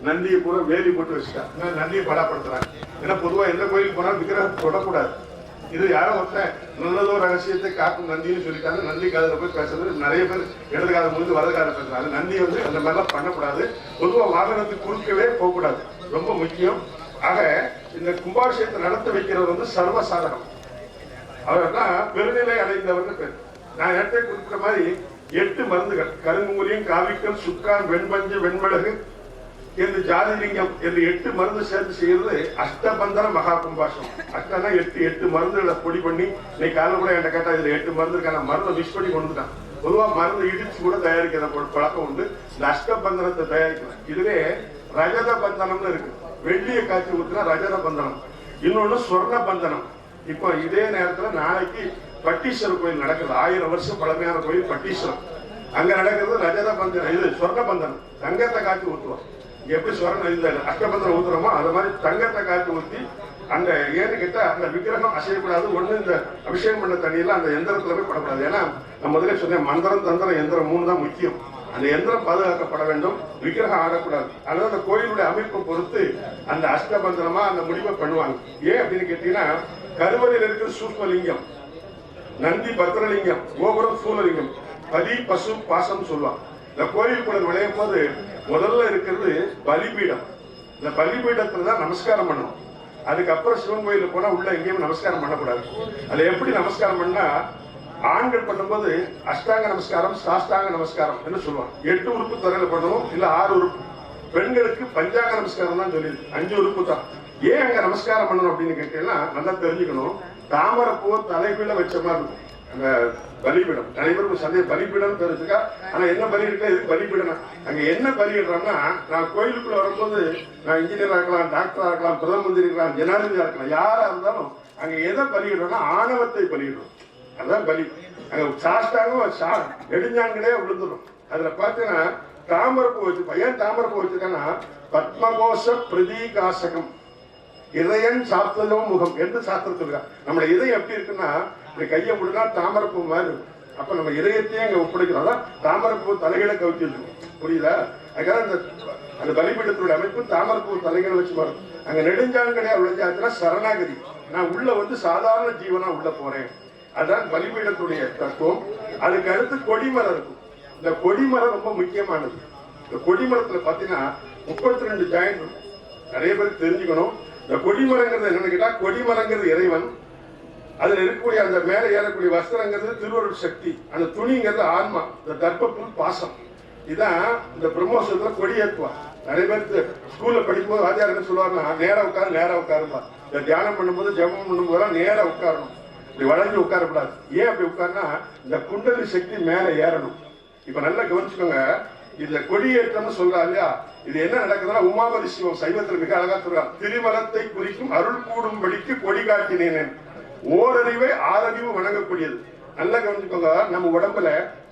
நந்தியை பூரா வேலி போட்டு வச்சுட்டான். நந்தியை படாப்படுத்துறாங்க. ஏன்னா பொதுவா எந்த கோயிலுக்கு போனாலும் விக்கிரகம் தொடக்கூடாது. இது யாரோ ஒருத்தன் நல்லதோ ரகசியத்தை காக்கும் நந்தின்னு சொல்லிட்டாங்க. நந்தி காதில் போய் பேசுறது நிறைய பேர் இடது காலம் முடிந்து வலது காலம் பேசுறாங்க. நந்தி வந்து அந்த மாதிரிலாம் பண்ணக்கூடாது. பொதுவாக வாகனத்துக்கு குறுக்கவே போகக்கூடாது, ரொம்ப முக்கியம். ஆக இந்த கும்பாபிஷேகத்தை நடத்த வைக்கிறவர் வந்து சர்வசாதகம். அவர்தான் பெருநிலை அடைந்தவர்னு பேர். நான் நேரத்தை குறிப்பிட்ட மாதிரி 8 மருந்துகள், கருங்குலியம், காவிக்கல், சுக்கான், வெண்பஞ்சு, வெண்மிளகு என்று ஜாதிலிங்கம் என்று 8 மருந்து சேர்த்து செய்யறது அஷ்டபந்தன மகா கும்பாஷம். அஷ்டனா 8 மருந்துகளை பொடி பண்ணி, இன்னைக்கு காலம் கூட என்கிட்ட கேட்டா இதுல 8 மருந்து இருக்கான மருந்தை மிஸ் பண்ணி கொண்டு வந்துட்டான். பொதுவாக மருந்து இடிச்சு கூட தயாரிக்கிற பழக்கம் உண்டு. இந்த அஷ்டபந்தனத்தை தயாரிக்கலாம். இதுவே ரஜத பந்தனம்னு இருக்கு. வெள்ளியை காய்ச்சி ஊத்துனா ரஜத பந்தனம். இன்னொன்னு சொர்ண பந்தனம். இப்போ இதே நேரத்துல நாளைக்கு பட்டீஸ்வரர் கோயில் நடக்குது. 1000 வருஷம் பழமையான கோயில் பட்டீஸ்வரம். அங்க நடக்கிறது ரஜத பந்தனம், இது சொர்ண பந்தனம். தங்கத்தை காய்ச்சி ஊத்துவோம். எப்படி சொர்ணம் இந்த அஷ்டபந்தனம் ஊத்துறோமோ அது மாதிரி தங்கத்தை காய்ச்சி ஊத்தி அந்த ஏன்னு கேட்டா அந்த விக்கிரகம் அசையக்கூடாது. ஒண்ணு இந்த அபிஷேகம் பண்ண தண்ணியில அந்த எந்திரத்துல போய் படக்கூடாது. ஏன்னா நான் முதலே சொன்னேன், மந்திரம், தந்திரம், எந்திரம் 3 தான் முக்கியம். அந்த எந்திரம் பாதுகாக்கப்பட வேண்டும், விக்கிரகம் ஆடக்கூடாது. அதாவது அந்த கோயிலுடைய அமைப்பை பொறுத்து அந்த அஷ்டபந்தனமா அந்த முடிவை பண்ணுவாங்க. ஏன் அப்படின்னு கேட்டீங்கன்னா, கருவறையில் இருக்கிற சூக்மலிங்கம், நந்தி பத்திரலிங்கம், கோபுரம் சூலலிங்கம், பதி பசு பாசம் சொல்லுவாங்க. இந்த கோயிலுக்குள்ள நுழையும் போது முதல்ல இருக்கிறது பலிபீடம். இந்த பலிபீடத்துல தான் நமஸ்காரம் பண்ணணும். அதுக்கப்புறம் சிவன் கோயிலுக்கு போனா உள்ள எங்கேயும் நமஸ்காரம் பண்ணக்கூடாது. அது எப்படி நமஸ்காரம் பண்ணா, ஆண்கள் பண்ணும்போது அஷ்டாங்க நமஸ்காரம், சாஷ்டாங்க நமஸ்காரம் என்று சொல்லுவாங்க. 8 உறுப்பு தரையில பண்ணணும், இல்ல 6 உறுப்பு. பெண்களுக்கு பஞ்சாங்க நமஸ்காரம் தான் சொல்லி 5 உறுப்பு தான். ஏன் அங்க நமஸ்காரம் பண்ணணும் அப்படின்னு கேட்டீங்கன்னா, நல்லா தெரிஞ்சுக்கணும். தாமரைப்பூ தலைகீழ வச்ச மாதிரி இருக்கும் அந்த பலிபீடம். நிறைய பேருக்கு சந்தேகம், பலிபீடம் தெரிஞ்சுக்கா, ஆனா என்ன பலி இருக்கா, இது பலிபீடம். அங்க என்ன பலியிடுறோம்னா, நான் கோயிலுக்குள்ள வரும்போது நான் இன்ஜினியரா இருக்கலாம், டாக்டரா இருக்கலாம், பிரதம மந்திரி இருக்கலாம், ஜனாதிபதியா இருக்கலாம், யாரா இருந்தாலும் அங்க எதை பலியிடுறோம்னா ஆணவத்தை பலியிடுறோம். அதான் பலி. அங்க சாஷ்டாங்கம் நெடுஞ்சான்களே விழுந்துடும். அதுல பாத்தீங்கன்னா தாமரப்பூ வச்சிருப்பா. ஏன் தாமரப்பூ வச்சிருக்காங்கன்னா, பத்மகோஷ பிரதீகாசகம், இதயன் சாப்பிட்டதும் முகம் என்று சாஸ்திரத்தில் இருக்கா. நம்மளோட இதயம் எப்படி இருக்குன்னா, இந்த கையை முடினா தாமரப்பூ மாதிரி இருக்கும். அப்ப நம்ம இதயத்தையே அங்க ஒப்படைக்கிறோம். அதான் தாமரப்பூ தலைகளை கவிச்சு இருக்கும். புரியுதா? அதுக்காக அந்த பலிபீடத்துடைய அமைப்பு தாமரப்பூ தலைகளை வச்சு வரும். அங்க நெடுஞ்சான்களையா விளைஞ்சாச்சுன்னா சரணாகதி. நான் உள்ள வந்து சாதாரண ஜீவனா உள்ள போறேன். அதான் பலிபீடத்துடைய தத்துவம். அதுக்கு அடுத்து கொடிமரம் இருக்கும். இந்த கொடிமரம் ரொம்ப முக்கியமானது. இந்த கொடிமரத்துல பாத்தீங்கன்னா 32 ஜாயிண்ட் இருக்கும். நிறைய பேருக்கு தெரிஞ்சுக்கணும். இந்த கொடிமரங்கிறது என்னன்னு கேட்டா, கொடிமரங்கிறது இறைவன். அதுல இருக்கக்கூடிய அந்த மேல ஏறக்கூடிய வஸ்திரங்கிறது திருவருள் சக்தி. அந்த துணிங்கிறது ஆன்மா. இந்த தர்ப்பப்புல் பாசம். இதான் இந்த பிரம்மோற்சவத்துல கொடி ஏற்றுவா. நிறைய பேருக்கு ஸ்கூல்ல படிக்கும்போது வாத்தியார் என்ன சொல்லுவாருன்னா, நேரா உட்காரு, நேரா உட்காருப்பா. இந்த தியானம் பண்ணும்போது ஜபம் பண்ணும்போது நேரா உட்காரணும், இப்படி வளைஞ்சு உட்காரக்கூடாது. ஏன் அப்படி உட்காருனா, இந்த குண்டலி சக்தி மேல ஏறணும். இப்ப நல்லா கவனிச்சுக்கோங்க. இதுல கொடியேற்றம்னு சொல்றா இல்லையா, இது என்ன நடக்குதுன்னா, உமாபதி சிவம் சைவத்தில் மிக அழகா சொல்றார். திருமலத்தை குறிக்கும் அருள் கூடும்படிக்கு கொடி காட்டினேன். ஓரறிவை 6 அறிவு வணங்கக்கூடியது. நல்லா கவனிச்சுக்கோங்க. நம்ம உடம்புல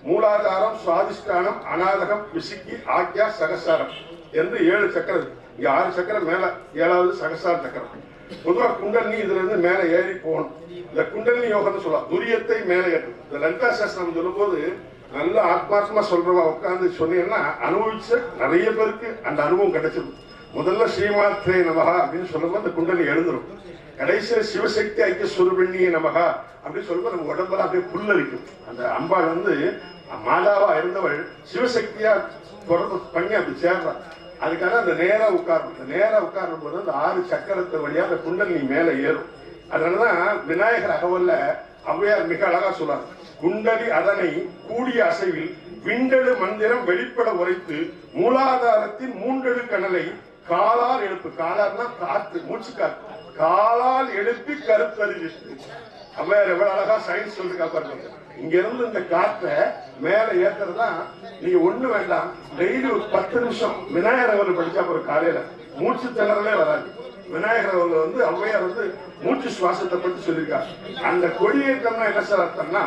மூலாதாரம், சுவாதிஷ்டானம், அநாதகம், விசுக்கி, ஆக்யா, சகசாரம் என்று 7 சக்கரம். இங்க 6 சக்கரம் மேல, 7வது சகசார சக்கரம். பொதுவா குண்டலினி இதுல இருந்து மேல ஏறி போகணும். இந்த குண்டலினி யோகம்னு சொல்லலாம். துரியத்தை மேல ஏற்றும். இந்த லலிதா சாஸ்திரம் சொல்லும் போது நல்ல ஆத்மார்த்தமா சொல்றவா உட்கார்ந்து சொன்னீங்கன்னா, அனுபவிச்ச நிறைய பேருக்கு அந்த அனுபவம் கிடைச்சிடும். முதல்ல ஸ்ரீமாத்ரே நமகா அப்படின்னு சொல்லும்போது அந்த குண்டலினி எழுந்துரும். கடைசியில சிவசக்தி ஐக்கிய சுரபிண்ணிய நமகா அப்படின்னு சொல்லும்போது நம்ம உடம்புல அப்படியே புல்லரிக்கும். அந்த அம்பாள் வந்து மாதாவா இருந்தவள் சிவசக்தியா தொடர்பு பண்ணி அப்படி சேர்றான். அதுக்காக அந்த நேரா உட்காரணும். அந்த நேரா உட்காரும் போது அந்த 6 சக்கரத்து வழியா அந்த குண்டலினி மேல ஏறும். அதனாலதான் விநாயகர் அகவல்ல ஔவையார் மிக அழகா சொல்றார். குண்டலி அதனை கூடிய அசைவில் விண்டெழு மந்திரம் வெளிப்பட உரைத்து மூலாதாரத்தின் 3 கணலை காலால் எழுப்பு. காலார்னா காத்து, மூச்சு காத்து. காலால் எழுப்பி கருத்தறிவித்து. ஔவையார் எவ்வளவு அழகா சயின்ஸ் சொல்லிருக்கா பாருங்க. இங்க இருந்து இந்த காற்றை மேல ஏத்துறதா. நீங்க ஒண்ணு வேண்டாம், டெய்லி ஒரு 10 நிமிஷம் விநாயகர் அவர்கள் படிச்சா ஒரு காலையில மூச்சு திணறலே வராது. விநாயகர் அவர்கள் வந்து ஔவையார் வந்து மூச்சு சுவாசத்தை பத்தி சொல்லியிருக்காரு. அந்த கொடியேற்றம்னா என்ன சார் அர்த்தம்னா,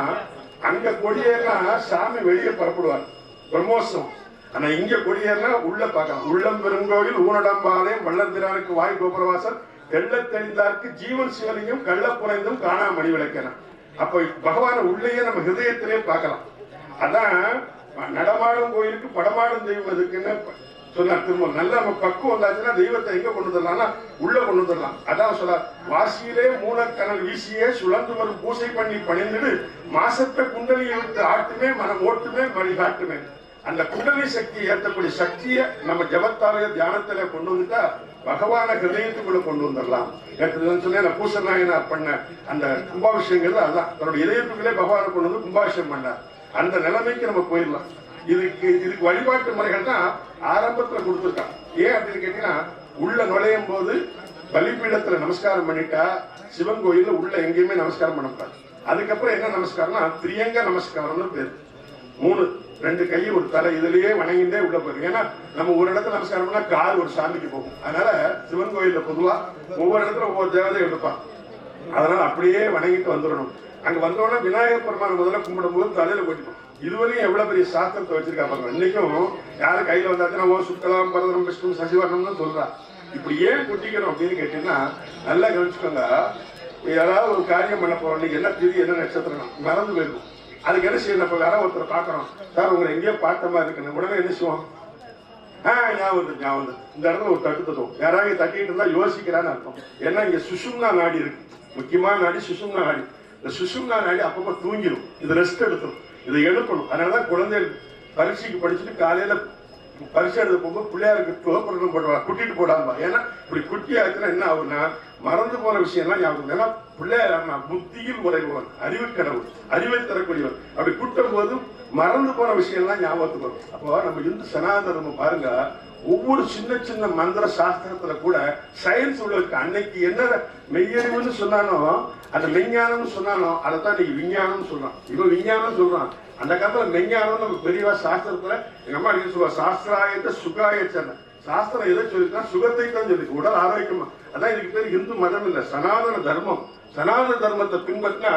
அங்க கொடியேறினா சாமி வெளியே புறப்படுவார் பிரம்மோற்சவம். ஆனா இங்க கொடியேறினா உள்ள பார்க்கலாம். உள்ளம் பெருங்கோயில் ஊனடம்பாளையம் வள்ளந்திரானுக்கு வாய் கோபுரவாசல் தெள்ள தெளிந்தார்க்கு ஜீவன் சிவலிங்கம் கள்ள புனைந்தும் காணா மணி விளக்கணும். அப்ப பகவான உள்ளேயே நம்ம ஹிருதயத்திலே பார்க்கலாம். அதான் நடமாடும் கோயிலுக்கு படமாடும் தெய்வம் எதுக்குன்னு சொன்னார் திரும்ப. நல்ல நம்ம பக்குவம் வந்தாச்சுன்னா தெய்வத்தை எங்க கொண்டு வந்துடலாம்னா உள்ள கொண்டு வந்துடலாம். அதான் சொல்ல, வாசியிலே மூலக்கணல் வீசியே சுழந்து வரும் பூசை பண்ணி பணிந்துடு மாசத்தை குண்டலியை விட்டு ஆட்டுமே மனம் ஓட்டுமே மணி காட்டுமே. அந்த குண்டலி சக்தியை ஏற்றக்கூடிய சக்தியை நம்ம ஜபத்தாலய தியானத்துல கொண்டு வந்துட்டா பகவான ஹிருதயத்துக்குள்ள கொண்டு வந்துடலாம். சொன்ன பூச நாயனார் பண்ண அந்த கும்பாபிஷேகங்கிறது அதுதான். தன்னுடைய இதயத்துக்குள்ளே பகவானை கொண்டு வந்து கும்பாபிஷேகம் பண்ணார். அந்த நிலைமைக்கு நம்ம போயிடலாம். இதுக்கு வழிபாட்டு முறைகள் தான் ஆரம்பத்துல கொடுத்துருக்கான். ஏன் அப்படின்னு கேட்டீங்கன்னா, உள்ள நுழையும் போது பலிபீடத்துல நமஸ்காரம் பண்ணிட்டா சிவன் கோயில்ல உள்ள எங்கேயுமே நமஸ்காரம் பண்ணக்கூடாது. அதுக்கப்புறம் என்ன நமஸ்காரம்னா திரியங்க நமஸ்காரம்னு பேரு. 2 கை ஒரு தலை இதுலயே வணங்கிட்டே உள்ள போயிடும். ஏன்னா நம்ம ஒரு இடத்துல நமஸ்காரம் பண்ணா கால் ஒரு சாமிக்கு போகும். அதனால சிவன் கோயில்ல பொதுவா ஒவ்வொரு இடத்துல ஒவ்வொரு தேவதை எடுப்பான். அதனால அப்படியே வணங்கிட்டு வந்துடணும். அங்க வந்தோடனே விநாயகர் பெருமான முதல்ல கும்பிடும் போது தலையில கொட்டிப்போம். இதுவரையும் எவ்வளவு பெரிய சாஸ்திரத்தை வச்சிருக்கா பாருங்க. இன்னைக்கும் யாரு கையில வந்தாச்சுன்னா ஓ சுத்தலாம் பரதனம் விஷ்ணு சசிவரணம்னு சொல்றா. இப்படி ஏன் கொட்டிக்கணும் அப்படின்னு கேட்டீங்கன்னா, நல்லா கவனிச்சுக்கோங்க. யாராவது ஒரு காரியம் பண்ண போறோம், நீங்க என்ன திதி என்ன நட்சத்திரம் மறந்து போயிருக்கும். அதுக்கு என்ன செய்யணும், இப்ப யாராவது ஒருத்தர் பாக்குறோம், சார் உங்களை எங்கேயோ பார்த்த மாதிரி இருக்குன்னு உடனே என்ன செய்வோம், ஞாபகம் இந்த இடத்துல ஒரு தட்டு தட்டுவோம். யாராவது தட்டிட்டு இருந்தா யோசிக்கிறான்னு அர்த்தம். ஏன்னா இங்க சுஷும்னா நாடி இருக்கு, முக்கியமான நாடி சுஷும்னா நாடி. இந்த சுஷும்னா நாடி அப்பப்போ தூங்கிடும், இது ரெஸ்ட் எடுத்துரும், இதை எழுப்பணும். அதனாலதான் குழந்தைகள் பரீட்சைக்கு படிச்சுட்டு காலையில பரிசு எழுத போகும்போது பிள்ளையாருக்கு துவப்படம் போடுவாங்க, குட்டிட்டு போடாம. ஏன்னா இப்படி குட்டி ஆச்சுன்னா என்ன ஆகுதுன்னா மறந்து போன விஷயம்லாம் ஞாபகம். ஏன்னா பிள்ளையார் புத்தியில் உரைபவன், அறிவு கடவுள், அறிவை தரக்கூடியவன். அப்படி கூட்டும் போது மறந்து போன விஷயம்லாம் ஞாபகத்துக்கு வரும். அப்போ நம்ம இந்து சனாதனம் பாருங்க, ஒவ்வொரு சின்ன சின்ன மந்திர சாஸ்திரத்துல கூட சயின்ஸ் உள்ள இருக்கு. அன்னைக்கு என்ன மெய்யறிவுன்னு சொன்னானோ, அந்த மெஞ்ஞானம்னு சொன்னானோ, அதைத்தான் இன்னைக்கு விஞ்ஞானம்னு சொல்றான். இவன் விஞ்ஞானம் சொல்றான். அந்த காலத்துல மெஞ்ஞானம் நம்ம பெரியவா சாஸ்திரத்துல எங்க அம்மா அடிக்க சொல்லுவா, சாஸ்திராயத்தை சுகாயச்சன. சாஸ்திரம் எதை சொல்லிருக்கா, சுகத்தை தான் சொல்லிருக்கு, உடல் ஆரோக்கியமா. அதான் இதுக்கு பேர் இந்து மதம் இல்ல, சனாதன தர்மம். சனாதன தர்மத்தை பின்பற்றினா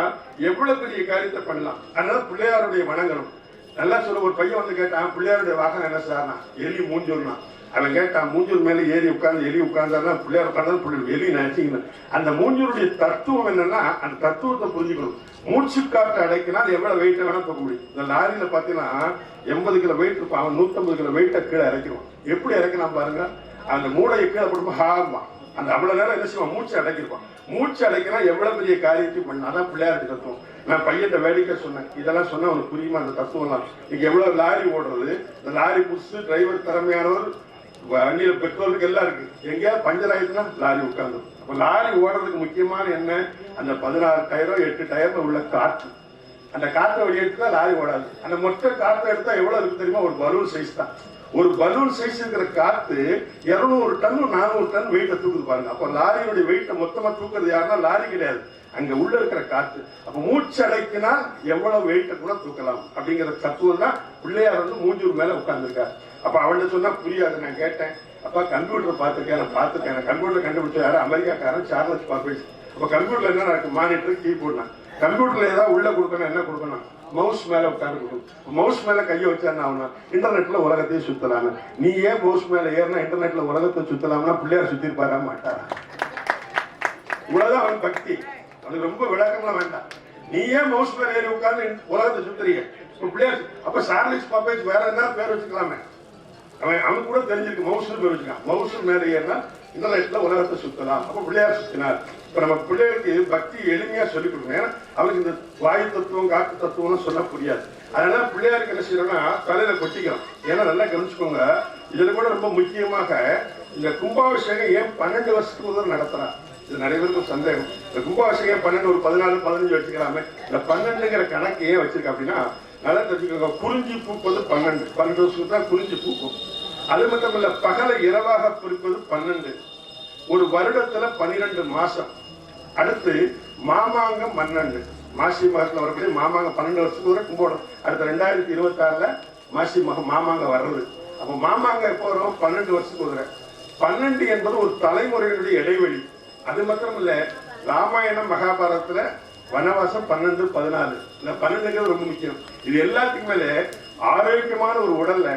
எவ்வளவு பெரிய காரியத்தை பண்ணலாம். அதனால பிள்ளையாருடைய வணங்கணும். நல்லா சொல்ல, ஒரு பையன் வந்து கேட்டான், பிள்ளையாருடைய வாகனம் என்ன சார்னா, எலி மூஞ்சூர்னா. அவன் கேட்டான், மூஞ்சூர் மேல ஏறி உட்கார்ந்து எலி உட்கார்ந்தாருன்னா பிள்ளையார் உட்கார்ந்தாலும் எலி நினைச்சிக்கணும். அந்த மூஞ்சூருடைய தத்துவம் என்னன்னா, அந்த தத்துவத்தை புரிஞ்சுக்கணும். மூச்சு காற்று அடைக்கினால் எவ்வளவு வெயிட்ட வேணா தூக்க முடியும். இந்த லாரியில பாத்தீங்கன்னா 80 கிலோ வெயிட் இருப்பான், அவன் 150 கிலோ வெயிட்ட கீழே இறக்கிடுவான். எப்படி இறக்கலாம் பாருங்க, அந்த மூளையை கீழே போடும்போது ஹார்மா, அந்த அவ்வளவு நேரம் என்ன செய்வான், மூச்சு அடைக்கிருப்பான். மூச்சு அடைக்கினா எவ்வளவு பெரிய காரியத்தையும் பண்ண. அதான் பிள்ளையாருக்கு தத்துவம். நான் பையன் வேடிக்கை சொன்னேன், இதெல்லாம் சொன்னா அவனுக்கு புரியுமா அந்த தத்துவம்லாம். இங்க எவ்வளவு லாரி ஓடுறது, இந்த லாரி புதுசு, டிரைவர் திறமையானவர், வண்டியில பெட்ரோலுக்கு எல்லாம் இருக்கு. எங்கேயாவது பஞ்சர் ஆயிடுச்சுன்னா லாரி உட்கார்ந்து. அப்ப லாரி ஓடுறதுக்கு முக்கியமான என்ன, அந்த 16 டயரோ 8 டயர்ல உள்ள காற்று. அந்த காற்றை வெளியெடுத்தா லாரி ஓடாது. அந்த மொத்த காற்றை எடுத்தா எவ்வளவு இருக்கு தெரியுமா, ஒரு பலூன் சைஸ் தான். ஒரு பலூன் சைஸ் இருக்கிற காத்து 200 டன் 400 டன் வெயிட்ட தூக்குது பாருங்க. அப்ப லாரியுடைய வெயிட்ட மொத்தமா தூக்குறது யாருன்னா லாரி கிடையாது, அங்க உள்ள இருக்கிற காற்று. அப்ப மூச்சு அடைக்கினா எவ்வளவு வெயிட்ட கூட தூக்கலாம் அப்படிங்கிற தத்துவம் தான் பிள்ளையார் வந்து மூஞ்சூர் மேல உட்கார்ந்துருக்காரு. அப்ப அவள்கிட்ட சொன்னா புரியாது. நான் கேட்டேன், அப்பா கம்ப்யூட்டர் பார்த்துருக்கேன், நான் பார்த்துருக்கேன். கம்ப்யூட்டர் கண்டுபிடிச்ச யாரு, அமெரிக்காக்காரன் சார்லஸ் பாப்பேஜ். அப்ப கம்ப்யூட்டர்ல என்ன இருக்கு, மானிட்டர், கீபோர்ட்னா. கம்ப்யூட்டர்ல ஏதாவது உள்ள கொடுக்கணும், என்ன கொடுக்கணும், மவுஸ் மேல உட்கார்ந்து கொடுக்கணும். மவுஸ் மேல கையை வச்சா என்ன ஆகுனா, இன்டர்நெட்ல உலகத்தையும் சுத்தலாம். நீ ஏன் மவுஸ் மேல ஏறினா இன்டர்நெட்ல உலகத்தை சுத்தலாம்னா பிள்ளையார் சுத்தி இருப்பாரா மாட்டாரா? இவ்வளவுதான் அவன் பக்தி. அது ரொம்ப விளக்கம்லாம் வேண்டாம். நீ ஏன் மவுஸ் மேல ஏறி உட்கார்ந்து உலகத்தை சுத்துறீங்க பிள்ளையார்? அப்ப சார்லஸ் பாப்பேஜ் வேற என்ன பேர் வச்சுக்கலாமே, அவன் கூட தெரிஞ்சிருக்கு, மவுஸ் பேர் வச்சுக்கான். மவுஸ் மேல ஏறினா இன்டர்நெட்ல உலகத்தை சுத்தலாம். அப்ப பிள்ளையார் சுத்தினார். இப்ப நம்ம பிள்ளைகளுக்கு பக்தி எளிமையா சொல்லிக் கொடுக்கணும். ஏன்னா அவருக்கு இந்த வாயு தத்துவம் காற்று தத்துவம் சொல்ல புரியாது. அதனால பிள்ளையாருக்கு என்ன செய்யறோம்னா தலையில கொட்டிக்கிறோம். ஏன்னா நல்லா கவனிச்சுக்கோங்க, இதுல கூட ரொம்ப முக்கியமாக இந்த கும்பாபிஷேகம் ஏன் 12 வருஷத்துக்கு முதல் நடத்துறான், இது நிறைய பேருக்கு சந்தேகம். இந்த கும்பாபிஷேகம் 12 ஒரு 14 15 வச்சுக்கலாமே, இந்த 12ங்கிற கணக்கு ஏன் வச்சிருக்க அப்படின்னா, நல்லா தெரிஞ்சுக்கோங்க, குறிஞ்சி பூப்பது 12 வருஷத்துக்கு தான் குறிஞ்சி பூக்கும். அது மட்டும் இல்ல, பகலை இரவாக பிரிப்பது 12, ஒரு வருடத்துல 12 மாசம். அடுத்து மாமாங்கம் 12, மாசி மாசத்துல வரக்கூடிய மாமாங்கம் 12 வருஷத்துக்கு வரை கும்பிடணும். அடுத்த 2026ல மாசி மாமாங்க வர்றது. அப்ப மாமாங்க எப்போ வரும், 12 வருஷத்துக்கு வர. 12 என்பது ஒரு தலைமுறையினுடைய இடைவெளி. அது மட்டும் இல்ல, ராமாயணம் மகாபாரதத்துல வனவாசம் 12 14, இந்த 12ங்கிறது ரொம்ப முக்கியம். இது எல்லாத்துக்கும் மேல ஆரோக்கியமான ஒரு உடல்ல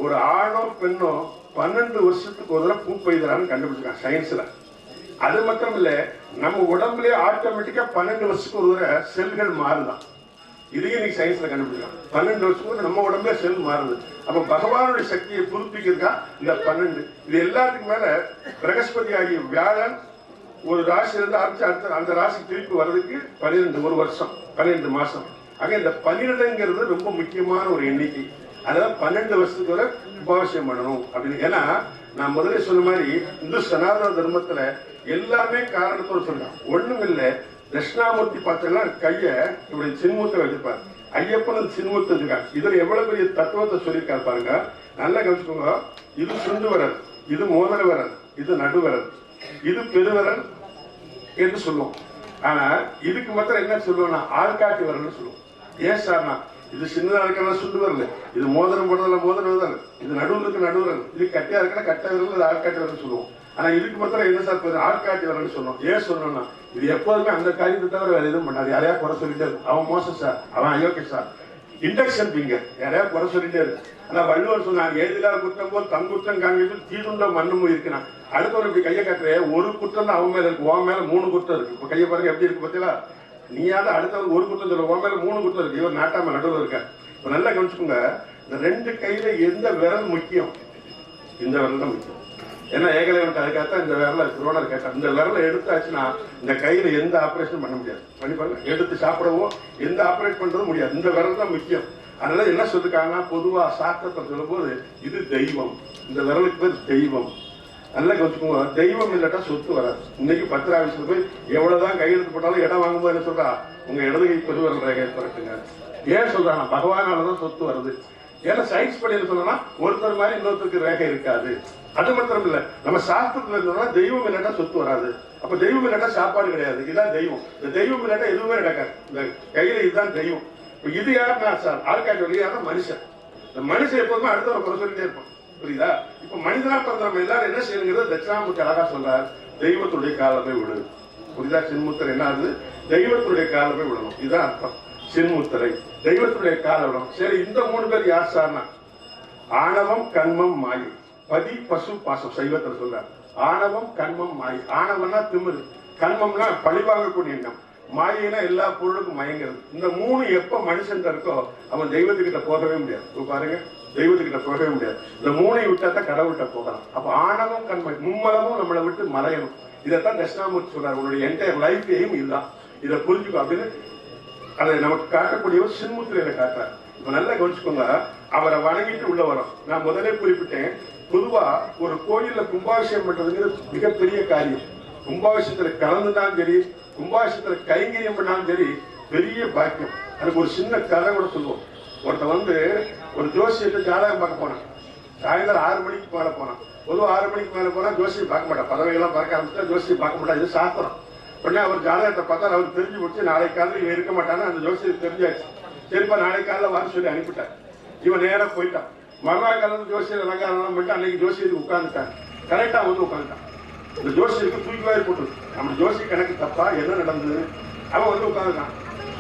ஒரு ஆணோ பெண்ணோ 12 வருஷத்துக்கு ஒரு தடவை பூ பெய்தலான்னு கண்டுபிடிச்சிருக்காங்க சயின்ஸ்ல. அது மட்டும் இல்ல, நம்ம உடம்புலயே ஆட்டோமேட்டிக்கா 12 வருஷத்துக்கு ஒரு தடவை செல்கள் மாறுதான். இதையும் நீங்க சயின்ஸ்ல கண்டுபிடிக்கலாம். 12 வருஷம் நம்ம உடம்புல செல் மாறுது. அப்ப பகவானுடைய சக்தியை புதுப்பிக்கிறதுக்கா இந்த 12. இது எல்லாத்துக்கும் மேல பிரகஸ்பதி ஆகிய வியாழன் ஒரு ராசியிலிருந்து ஆரம்பிச்சு அடுத்த அந்த ராசி திருப்பி வர்றதுக்கு 12 ஒரு வருஷம் 12 மாசம். ஆக இந்த 12ங்கிறது ரொம்ப முக்கியமான ஒரு எண்ணிக்கை. அதான் 12 வருஷத்துக்கு வரை உபாவசியம் பண்ணணும் அப்படின்னு. ஏன்னா நான் முதல்ல சொன்ன மாதிரி இந்து சனாதன தர்மத்துல எல்லாமே காரணத்தோடு சொல்றான். ஒண்ணும் இல்லை, தட்சிணாமூர்த்தி பார்த்தீங்கன்னா கைய இப்படி சின்முத்தை வச்சிருப்பாரு. ஐயப்பன் சின்முத்தை வச்சிருக்காங்க. இதுல எவ்வளவு பெரிய தத்துவத்தை சொல்லியிருக்காரு பாருங்க. நல்லா கவனிச்சுக்கோங்க. இது சுண்டு விரல், இது மோதிர விரல், இது நடுவிரல், இது பெருவிரல் என்று சொல்லுவோம். ஆனா இதுக்கு மாத்திரம் என்ன சொல்லுவோம்னா ஆள்காட்டி விரல்னு சொல்லுவோம். ஏன் சார்னா இது சின்னதா இருக்கலாம் சுண்டு விரல், இது மோதிரம் போடுறதுல மோதிர விரல், இது நடுவில் இருக்க நடுவிரல், இது கட்டையா இருக்கா கட்டை விரல், இது ஆள்காட்டி விரல் சொல்லுவோம். ஆனா இதுக்கு மாத்திரம் என்ன சார் பேரு ஆள்காட்டி விரல்னு சொன்னோம். ஏன் சொன்னோம்னா இது எப்போதுமே அந்த காரியத்தை தவிர வேற எதுவும் பண்ணாது. யாரையா குறை சொல்லிட்டே இருக்கு, அவன் மோசம் சார், அவன் அயோக்கிய சார், இண்டக்ஷன் பிங்கர், யாரையா குறை சொல்லிட்டே இருக்கு. ஆனா வள்ளுவர் சொன்னாங்க, ஏதிலா குற்றம் போல் தங்குற்றம் காண்கிறது தீதுண்ட மண்ணும் இருக்கிறான். அடுத்தவன் இப்படி கையை கட்டுற ஒரு குற்றம் தான் அவன் மேல இருக்கு, உன் மேல 3 குற்றம் இருக்கு. இப்ப கையை பாருங்க எப்படி இருக்கு பார்த்தீங்களா? நீயாவது அடுத்தவங்க ஒரு குற்றம் சொல்ல, உன் மேல 3 குற்றம் இருக்கு. இவர் நாட்டாம நடுவில் இருக்க. இப்ப நல்லா கவனிச்சுக்கோங்க, இந்த 2 கையில எந்த விரல் முக்கியம்? இந்த விரல் தான் முக்கியம். ஏன்னா ஏகலைவன் அதுக்காகத்தான் இந்த விரல துரோணர் கேட்டார். இந்த விரலை எடுத்தாச்சுன்னா இந்த கையில எந்த ஆபரேஷனும் பண்ண முடியாது. பண்ணி பாருங்க, எடுத்து சாப்பிடவோ எந்த ஆபரேட் பண்றதும் முடியாது. இந்த விரல் தான் முக்கியம். அதனால என்ன சொல்லிருக்காங்கன்னா பொதுவா சாஸ்திரத்தை சொல்லும் போது இது தெய்வம், இந்த விரலுக்கு பேர் தெய்வம். நல்லா கவனிச்சுக்கோங்க, தெய்வம் இல்லாட்டா சொத்து வராது. இன்னைக்கு பத்திர ஆபீஸ்ல போய் எவ்வளவுதான் கையெழுத்து போட்டாலும் இடம் வாங்கும்போது என்ன சொல்றா, உங்க இடது கை பெருவிரல் ரேகை பிறக்குங்க. ஏன் சொல்றாங்க? பகவானாலதான் சொத்து வருது. ஏன்னா சயின்ஸ் படி என்ன சொல்லணும்னா ஒருத்தர் மாதிரி இன்னொருத்தருக்கு ரேகை இருக்காது. அது மாத்திரம் இல்ல, நம்ம சாஸ்திரத்துல இருந்தோம்னா தெய்வம் இல்லாட்டா சொத்து வராது. அப்ப தெய்வம் இல்லாட்டா சாப்பாடு கிடையாது. இதுதான் தெய்வம். இந்த தெய்வம் இல்லாட்டா எதுவுமே நடக்காது. இந்த கையில இதுதான் தெய்வம். இது யாருன்னா சார் ஆள்காட்டு வெளியான மனுஷன். இந்த மனுஷன் எப்போதுமே அடுத்த ஒரு குறை சொல்லிட்டே இருப்பான். புரியுதா? இப்ப மனிதனா பிறந்த நம்ம எல்லாரும் என்ன செய்யணுங்கிறது தட்சிணாமூர்த்தி அழகா சொல்றாரு, தெய்வத்துடைய காலமே விடு. புரியுதா? சின்முத்தர் என்ன ஆகுது? தெய்வத்துடைய காலமே விடணும். இதுதான் அர்த்தம். சின்முத்தரை தெய்வத்துடைய கால விடணும். சரி, இந்த 3 பேர் யார் சார்னா ஆணவம் கண்மம் மாயை, பதி பசு பாசம் சைவத்தில் சொல்றாரு. ஆணவம் கண்மம் மாயை. ஆணவம்னா திமிரு, கண்மம்னா பழிவாங்கக்கூடிய எண்ணம், மாயினா எல்லா பொருளுக்கும் மயங்கிறது. இந்த 3 எப்ப மனுஷன் இருக்கோ அவன் தெய்வத்துக்கிட்ட போகவே முடியாது. பாருங்க, தெய்வத்துக்கிட்ட போகவே முடியாது. இந்த 3ஐ விட்டா தான் கடவுள்கிட்ட போகலாம். அப்ப ஆணவம் கண்மை மும்மலமும் நம்மளை விட்டு மறையணும். இதைத்தான் தட்சிணாமூர்த்தி சொல்றாரு. உங்களுடைய என்டையர் லைஃப்லையும் இதுதான். இதை புரிஞ்சுக்கோ அப்படின்னு அதை நமக்கு காட்டக்கூடியவர் சின்முத்திரையில காட்டுறாரு. இப்ப நல்லா கவனிச்சுக்கோங்க, அவரை வணங்கிட்டு உள்ள வரோம். நான் முதலே குறிப்பிட்டேன், பொதுவா ஒரு கோயில்ல கும்பாபிஷேகம் பண்றதுங்கிறது மிகப்பெரிய காரியம். கும்பாபிஷேகத்துல கலந்துதான் சரி, கும்பாபிஷேகத்துல கைங்கரியம் பண்ணாலும் சரி, பெரிய பாக்கியம். அதுக்கு ஒரு சின்ன கதை கூட சொல்லுவோம். ஒருத்தன் ஒரு ஜோசியத்தை ஜாதகம் பார்க்க போனான். சாயந்தரம் 6 மணிக்கு மேல போனான். பொதுவாக 6 மணிக்கு மேல போனா ஜோசியை பார்க்க மாட்டான். பறவைகள்லாம் பார்க்க ஆரம்பிச்சா ஜோசியை பார்க்க மாட்டான். இது சாஸ்திரம். உடனே அவர் ஜாதகத்தை பார்த்தா அவர் தெரிஞ்சு முடிச்சு நாளைக்கு காலையில் இவன் இருக்க மாட்டான்னு அந்த ஜோசியர் தெரிஞ்சாச்சு. சரிப்பா நாளைக்கு காலையில் வர சொல்லி அனுப்பிட்டான். இவன் நேராக போயிட்டான். மறுநாள் காலையில் ஜோசியர் அலங்காரம் பண்ணிட்டு அன்னைக்கு ஜோசியருக்கு உட்காந்துட்டான். கரெக்டா வந்து உட்காந்துட்டான். இந்த ஜோசியருக்கு தூக்கி வாரி போட்டு நம்ம ஜோசிய கணக்கு தப்பா என்ன நடந்தது அவன் வந்து உட்காந்துட்டான்.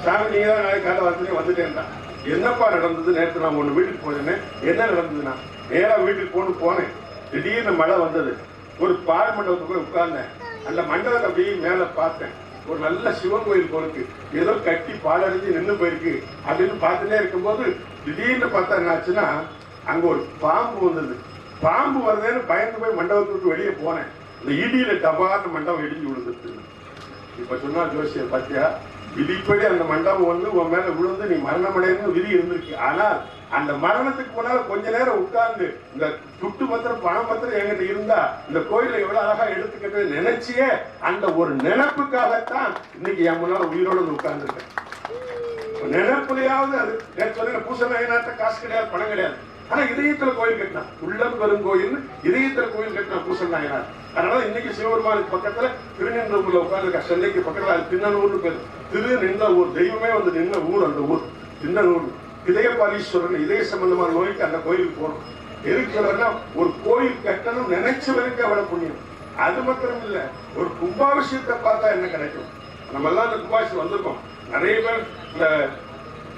சாமி நீங்க தான் நாளைக்கு காலையில் வரத்துலேயே வந்துட்டேன்டான். என்னப்பா நடந்தது? நேற்று நான் ஒன்று வீட்டுக்கு போயிருந்தேன். என்ன நடந்ததுன்னா நேராக வீட்டுக்கு போனேன். திடீர்னு மழை வந்தது. ஒரு பால் மண்டபத்துக்கு போய் உட்கார்ந்தேன். அந்த மண்டபத்தை அப்படியே மேல பார்த்தேன். ஒரு நல்ல சிவன் கோயில் போருக்கு ஏதோ கட்டி பாலடைஞ்சு நின்று போயிருக்கு அப்படின்னு பார்த்துட்டே இருக்கும்போது திடீர்னு பார்த்தா என்ன ஆச்சுன்னா அங்க ஒரு பாம்பு வந்தது. பாம்பு வருதுன்னு பயந்து போய் மண்டபத்தை விட்டு வெளியே போனேன். இந்த இடியில டபார்னு மண்டபம் இடிஞ்சு விழுந்துட்டு. இப்ப சொன்னா ஜோசியர் பாத்தியா, விதிப்படி அந்த மண்டபம் வந்து உன் மேல விழுந்து நீ மரணம் அடையணும்னு விதி இருந்திருக்கு. ஆனால் அந்த மரணத்துக்கு முன்னால கொஞ்ச நேரம் உட்கார்ந்து இந்த துட்டு பத்திரம் பணம் பத்திரம் என்கிட்ட இருந்தா இந்த கோயிலை எவ்வளவு அழகா எடுத்துக்கிட்டு நினைச்சியே அந்த ஒரு நினைப்புக்காகத்தான் இன்னைக்கு என் முன்னால உயிரோடு உட்கார்ந்து இருக்கேன். நினைப்புலையாவது அது சொன்ன பூசநாயனாட்ட காசு கிடையாது, பணம் கிடையாது. ஆனா இதயத்துல கோயில் கட்டினான். உள்ளம் பெரும் கோயில் இதயத்துல கோயில் கட்டினா பூசநாயனார். அதனால இன்னைக்கு சிவபெருமானுக்கு பக்கத்துல திருநின்றூர்ல உட்கார்ந்து சென்னைக்கு பக்கத்துல அது திண்ணனூர்னு பேரு. திரு நின்ற ஊர், தெய்வமே வந்து நின்ற ஊர் அந்த ஊர் திண்ணனூர். இதயபாலீஸ்வரன் இதய சம்பந்தமான நோய்க்கு அந்த கோயிலுக்கு போறோம். எதுக்கு சொல்றேன்னா ஒரு கோயில் கட்டணும் நினைச்சவருக்கு அவ்வளவு புண்ணியம். அது மாத்திரம் இல்ல, ஒரு கும்பாபிஷேகத்தை பார்த்தா என்ன கிடைக்கும்? நம்ம எல்லாம் இந்த கும்பாபிஷேகம் வந்திருக்கோம். நிறைய பேர் இந்த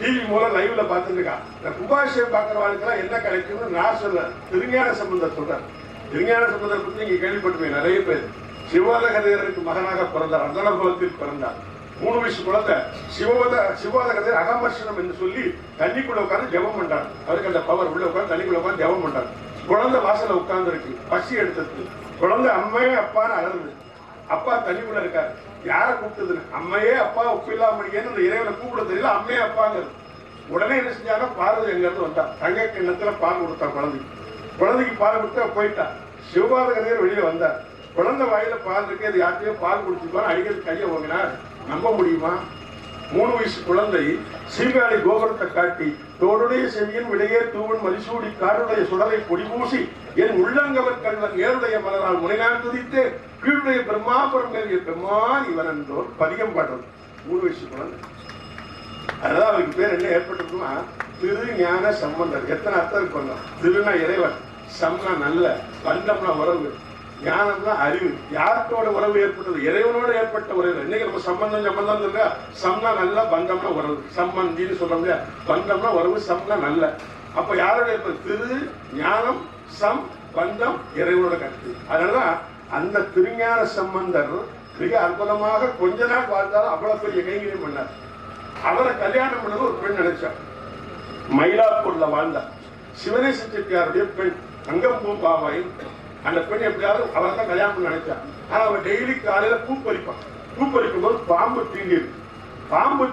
டிவி மூலம் லைவ்ல பார்த்துட்டு இருக்கா. இந்த கும்பாபிஷேகம் பார்க்கறவங்களுக்கெல்லாம் என்ன கிடைக்கும்னு நான் சொல்ல திருஞான சம்பந்தர் சொல்றேன். திருஞான சம்பந்தர் பத்தி நீங்க கேள்விப்பட்டிருப்பீங்க. நிறைய பேர் சிவாலகரையருக்கு மகனாக பிறந்தார், அந்தனகுலத்தில் பிறந்தார். 3 வயசு குழந்தை சிவாதகத்தை அகமர்ஷனம் என்று சொல்லி தண்ணிக்குள்ள உட்கார்ந்து ஜெபம் பண்றாரு. அவருக்கு அந்த பவர் உள்ள உட்கார்ந்து தண்ணிக்குள்ள உட்கார்ந்து ஜெபம் பண்றாரு. குழந்தை வாசல்ல உட்கார்ந்து இருக்கு, பசி எடுத்தது. குழந்தை அம்மையே அப்பான்னு அலறுது. அப்பா தண்ணிக்குள்ள இருக்காரு. யாரை கூப்பிட்டது? அம்மையே அப்பா உப்பு இல்லாமடிக்கேன்னு அந்த இறைவனை கூப்பிட தெரியல, அம்மையே அப்பாங்கிறது. உடனே என்ன செஞ்சாங்க, பார்வதி எங்க இருந்து வந்தா, தங்க கிண்ணத்துல பால் கொடுத்தா குழந்தைக்கு பால் கொடுத்தா போயிட்டா. சிவபாதகரையர் வெளியே வந்தார். குழந்தை வாயில பால் இருக்கு, அது யார்ட்டையும் பால் குடிச்சுப்பான், அடிக்கிறது கையை வாங்கினார். நம்ப முடியுமா? 3 வயசு குழந்தை சீர்காழி கோபுரத்தை காட்டி தோடுடைய செவியின் விடையே தூவன் மதிசூடி காருடைய சுடலை பொடிபூசி என் உள்ளங்கவர் கண்வன் ஏருடைய மலரால் முனைநாள் துதித்து கீழுடைய பிரம்மாபுரம் மேலிய பெம்மான் இவன் என்றோர் பதிகம் பாடுறது. 3 வயசு குழந்தை. அதான் அவருக்கு பேர் என்ன ஏற்பட்டிருக்குன்னா திரு ஞான சம்பந்தர். எத்தனை அர்த்தம் இருப்பாங்க? திருனா இறைவன், சம்னா நல்ல, பந்தம்னா உறவு, ஞானம்னா அறிவு. யார்த்தோட உறவு ஏற்பட்டது? இறைவனோட ஏற்பட்ட உறவு. இன்னைக்கு நம்ம சம்பந்தம் இருக்கா? சம்னா நல்ல, பந்தம்னா உறவு. சம்பந்தின்னு சொல்றோம் இல்லையா? பந்தம்னா உறவு, சம்னா நல்ல. அப்ப யாரோட ஏற்பது? திரு ஞானம் சம் பந்தம் இறைவனோட கருத்து. அதனாலதான் அந்த திருஞான சம்பந்தர் மிக அற்புதமாக கொஞ்ச நாள் வாழ்ந்தாலும் அவ்வளவு பெரிய கைங்கரியம் பண்ணார். அவரை கல்யாணம் பண்ணது ஒரு பெண் நினைச்சார். மயிலாப்பூர்ல வாழ்ந்தார். சிவனேச செட்டியாருடைய பெண் அங்கம் பூம்பாவை. அந்த பெண் எப்படியாவது அவரை தான் கல்யாணம் பண்ண நினைச்சார். ஆனா அவர் டெய்லி காலையில பூ பறிக்கும் போது பாம்பு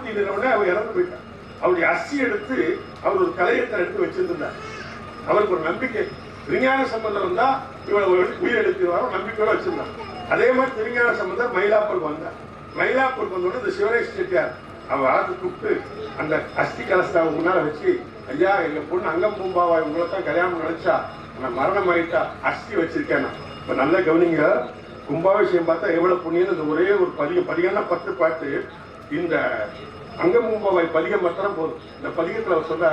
தீண்டினவுடனே அவர் இறந்து போயிட்டார். அவருடைய அசி எடுத்து அவர் ஒரு கலையத்தை எடுத்து வச்சிருந்தார். அவருக்கு ஒரு நம்பிக்கை, திருஞான சம்பந்தம் தான் இவ்வளவு உயிர் எடுத்துருவாரோ நம்பிக்கையோட வச்சிருந்தார். அதே மாதிரி திருஞான சம்பந்தர் மயிலாப்பூருக்கு வந்தார். மயிலாப்பூருக்கு வந்தோடனே இந்த சிவனேச செட்டியார் அவ ஆத்து கூப்பிட்டு அந்த அஸ்தி கலஸ்தாவை முன்னால வச்சு, ஐயா எங்க பொண்ணு அங்கம் பூம்பாவா உங்களை தான் கல்யாணம் நினைச்சா, நான் மரணம் ஆயிட்டா, அஸ்தி வச்சிருக்கேன். இப்ப நல்ல கவனிங்க, கும்பாபிஷேகம் பார்த்தா எவ்வளவு புண்ணியம். இந்த ஒரே ஒரு பதிகம்னா 10 பாட்டு. இந்த அங்கம் பூம்பாவாய் பதிகம் மாத்திரம் போதும். இந்த பதிகத்துல அவர் சொல்ற,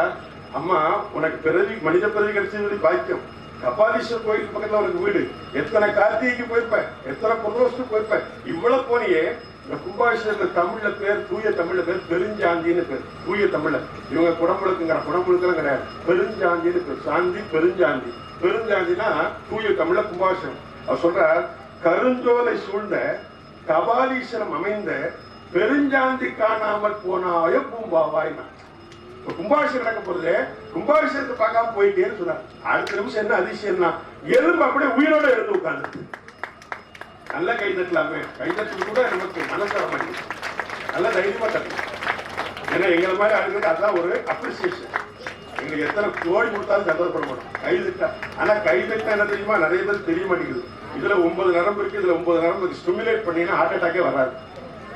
அம்மா உனக்கு பிறவி மனித பிறவி கிடைச்சது பாக்கியம். கபாலீஸ்வர் கோயில் பக்கத்துல உனக்கு வீடு, எத்தனை கார்த்திகைக்கு போயிருப்ப, எத்தனை பிரதோஷத்துக்கு போயிருப்ப, இவ்வளவு போனியே. இந்த கும்பாபிஷேகத்துல தமிழ்ல பேர், தூய தமிழ்ல பேர் பெருஞ்சாந்தின்னு பேர். தூய தமிழ்ல இவங்க குடமுழுக்கெல்லாம் கிடையாது, பெருஞ்சாந்தின்னு பேர். சாந்தி பெருஞ்சாந்தி. பெருஞ்சாந்தினா தூய தமிழ்ல கும்பாபிஷேகம். அவர் சொல்ற, கருஞ்சோலை சூழ்ந்த கபாலீஸ்வரம் அமைந்த பெருஞ்சாந்தி காணாமல் போனாய பூம்பாவாய். கும்பாபிஷேகம் நடக்க போறது, கும்பாபிஷேகத்தை பார்க்காம போயிட்டேன்னு சொன்னார். அடுத்த நிமிஷம் என்ன அதிசயம்னா, எலும்பு அப்படியே உயிரோட எழுந்து உட்கார்ந்து. நல்ல கைதட்டலாமே, கைதட்டு கூட நமக்கு மனசு வர மாட்டேங்குது. நல்ல தைரியமா தட்டணும். ஏன்னா எங்களை மாதிரி ஆளுங்களுக்கு அதான் ஒரு அப்ரிசியேஷன். எங்களுக்கு எத்தனை கோடி கொடுத்தாலும் சந்தோஷப்பட மாட்டோம் கைதட்டா. ஆனா கைதட்டா என்ன தெரியுமா, நிறைய பேர் தெரிய மாட்டேங்குது. இதுல 9 நரம்பு இருக்கு, இதுல 9 நரம்பு ஸ்டிமுலேட் பண்ணீங்கன்னா ஹார்ட் அட்டாக்கே வராது.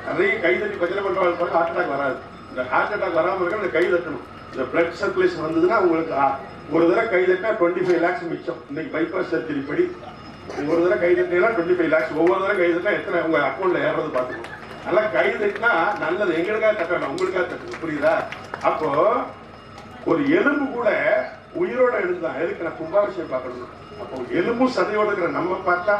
நிறைய கைதட்டி பச்சனை பண்றவங்க ஹார்ட் அட்டாக் வராது. இந்த ஹார்ட் அட்டாக் வராமல் இருக்க இந்த கை தட்டணும். இந்த பிளட் சர்க்குலேஷன் வந்ததுன்னா உங்களுக்கு ஒரு தடவை கை தட்டினா 25 lakhs மிச்சம். இன்னைக்கு பைபாஸ் சர்ஜரி படி ஒரு தடவை கை தட்டினா 25 lakhs. ஒவ்வொரு தடவை கை தட்டினா எத்தனை உங்க அக்கௌண்ட்ல ஏறது பார்த்துக்கணும். நல்லா கை தட்டினா நல்லது. எங்களுக்காக தட்டணும், உங்களுக்காக தட்டணும். புரியுதா? அப்போ ஒரு எலும்பு கூட உயிரோட எழுந்தான். எதுக்கு? நான் கும்பாபிஷேகம் பார்க்கணும். அப்போ எலும்பும் சதையோட இருக்கிற நம்ம பார்த்தா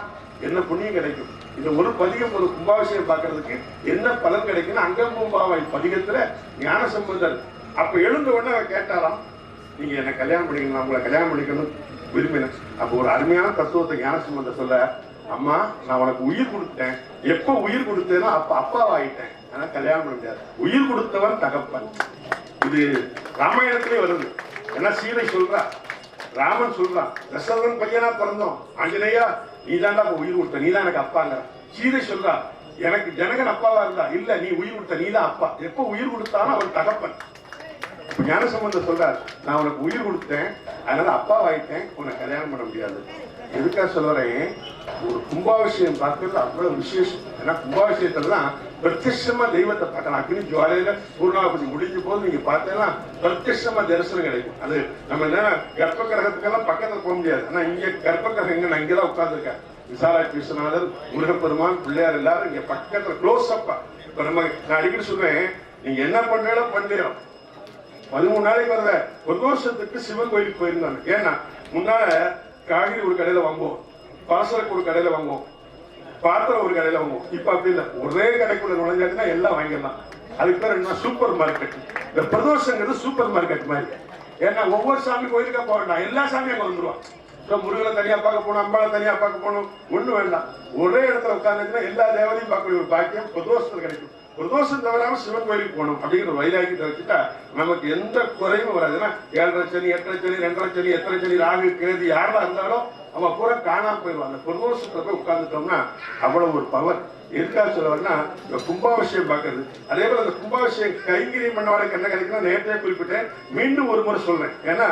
என்ன புண்ணியம் கிடைக்கும்? இந்த ஒரு பதிகம், ஒரு கும்பாபிஷேகம் பார்க்கறதுக்கு என்ன பலன் கிடைக்குன்னு அங்கம் பூம்பாவை பதிகத்துல ஞான சம்பந்தர் அப்ப எழுந்த உடனே அவர் கேட்டாராம், நீங்க என்ன கல்யாணம் பண்ணிக்கணும், உங்களை கல்யாணம் பண்ணிக்கணும் விரும்பினேன். அப்போ ஒரு அருமையான தத்துவத்தை ஞான சம்பந்தர் சொல்ல, அம்மா நான் உனக்கு உயிர் கொடுத்தேன். எப்ப உயிர் கொடுத்தேனோ அப்ப அப்பாவாயிட்டேன். ஆனா கல்யாணம் பண்ண முடியாது. உயிர் கொடுத்தவன் தகப்பன். இது ராமாயணத்திலே வருது. ஏன்னா சீதை சொல்றா, ராமன் சொல்றான், தசரதன் பையனா பிறந்தோம், ஆஞ்சநேயா நீ தாண்டா உயிர் கொடுத்த, நீ தான் எனக்கு அப்பாங்க. சீதை சொல்றா, எனக்கு ஜனகன் அப்பாவா இருந்தா, இல்ல நீ உயிர் கொடுத்த, நீ தான் அப்பா. எப்ப உயிர் கொடுத்தாலும் அவன் தகப்பன். ஞானசம்பந்தர் சொல்றார், நான் உனக்கு உயிர் கொடுத்தேன், அதனால அப்பாவாயிட்டேன், உனக்கு கல்யாணம் பண்ண முடியாது. எதுக்காக சொல்றேன், ஒரு கும்பாபிஷேகம் பார்க்கறது அவ்வளவு விசேஷம். ஏன்னா கும்பாபிஷேகத்துல தான் பிரத்யட்சமா தெய்வத்தை பார்க்கலாம். அக்னி ஜுவாலையில பூர்ணாபதி முடிஞ்ச போது நீங்க பார்த்தீங்கன்னா பிரத்யட்சமா தரிசனம் கிடைக்கும். அது நம்ம என்ன கர்ப்ப கிரகத்துக்கெல்லாம் பக்கத்துல போக முடியாது. ஆனா இங்க கர்ப்ப கிரகம் எங்க, நான் இங்கதான் உட்கார்ந்துருக்கேன். விசாலாட்சி விஸ்வநாதர், முருகப்பெருமான், பிள்ளையார் எல்லாரும் இங்க பக்கத்துல க்ளோஸ் அப்பா. இப்ப நம்ம நான் அடிக்கடி சொல்றேன், நீங்க என்ன பண்ணாலும் பண்ணிடும். 13 நாளைக்கு வர்ற ஒரு வருஷத்துக்கு சிவன் கோயிலுக்கு போயிருந்தாங்க. ஏன்னா முன்னால காய்கறி ஒரு கடையில வாங்குவோம், பாசலுக்கு ஒரு கடையில வாங்குவோம், பாத்திரம் ஒரு கடையில வாங்குவோம். இப்ப அப்படி இல்லை, ஒரே கடைக்குள்ள நுழைஞ்சாச்சுன்னா எல்லாம் வாங்கிடலாம். அதுக்கு பேர் என்ன, சூப்பர் மார்க்கெட். இந்த பிரதோஷங்கிறது சூப்பர் மார்க்கெட் மாதிரி. ஏன்னா ஒவ்வொரு சாமி கோயிலுக்கா போக வேண்டாம், எல்லா சாமியும் அங்க வந்துருவான். இப்ப முருகனை தனியா பார்க்க போகணும், அம்பாளை தனியா பார்க்க போகணும், ஒண்ணு வேண்டாம். ஒரே இடத்துல உட்கார்ந்துச்சுன்னா எல்லா தேவதையும் பார்க்கக்கூடிய ஒரு பாக்கியம் பிரதோஷத்துல கிடைக்கும். பிரதோஷம் தவறாம சிவன் கோயிலுக்கு போகணும் அப்படிங்கிற வைராக்கியத்தை வச்சுட்டா நமக்கு எந்த குறையும் வராது. ஏன்னா 7.5 சனி 8.5 சனி 2.5 சனி எத்தனை சனி ராகு கேது யாரா இருந்தாலும் அவன் பூரா காணாம போயிடுவாங்க. பிரதோஷத்துல போய் உட்கார்ந்துட்டோம்னா அவ்வளவு ஒரு பவர். எதுக்காக சொல்லுவாருன்னா இந்த கும்பாபிஷேகம் பார்க்கறது. அதே போல அந்த கும்பாபிஷேகம் கைங்கரியம் பண்ணவனுக்கு என்ன கிடைக்கணும் நேரத்தையே குறிப்பிட்டேன், மீண்டும் ஒரு முறை சொல்றேன். ஏன்னா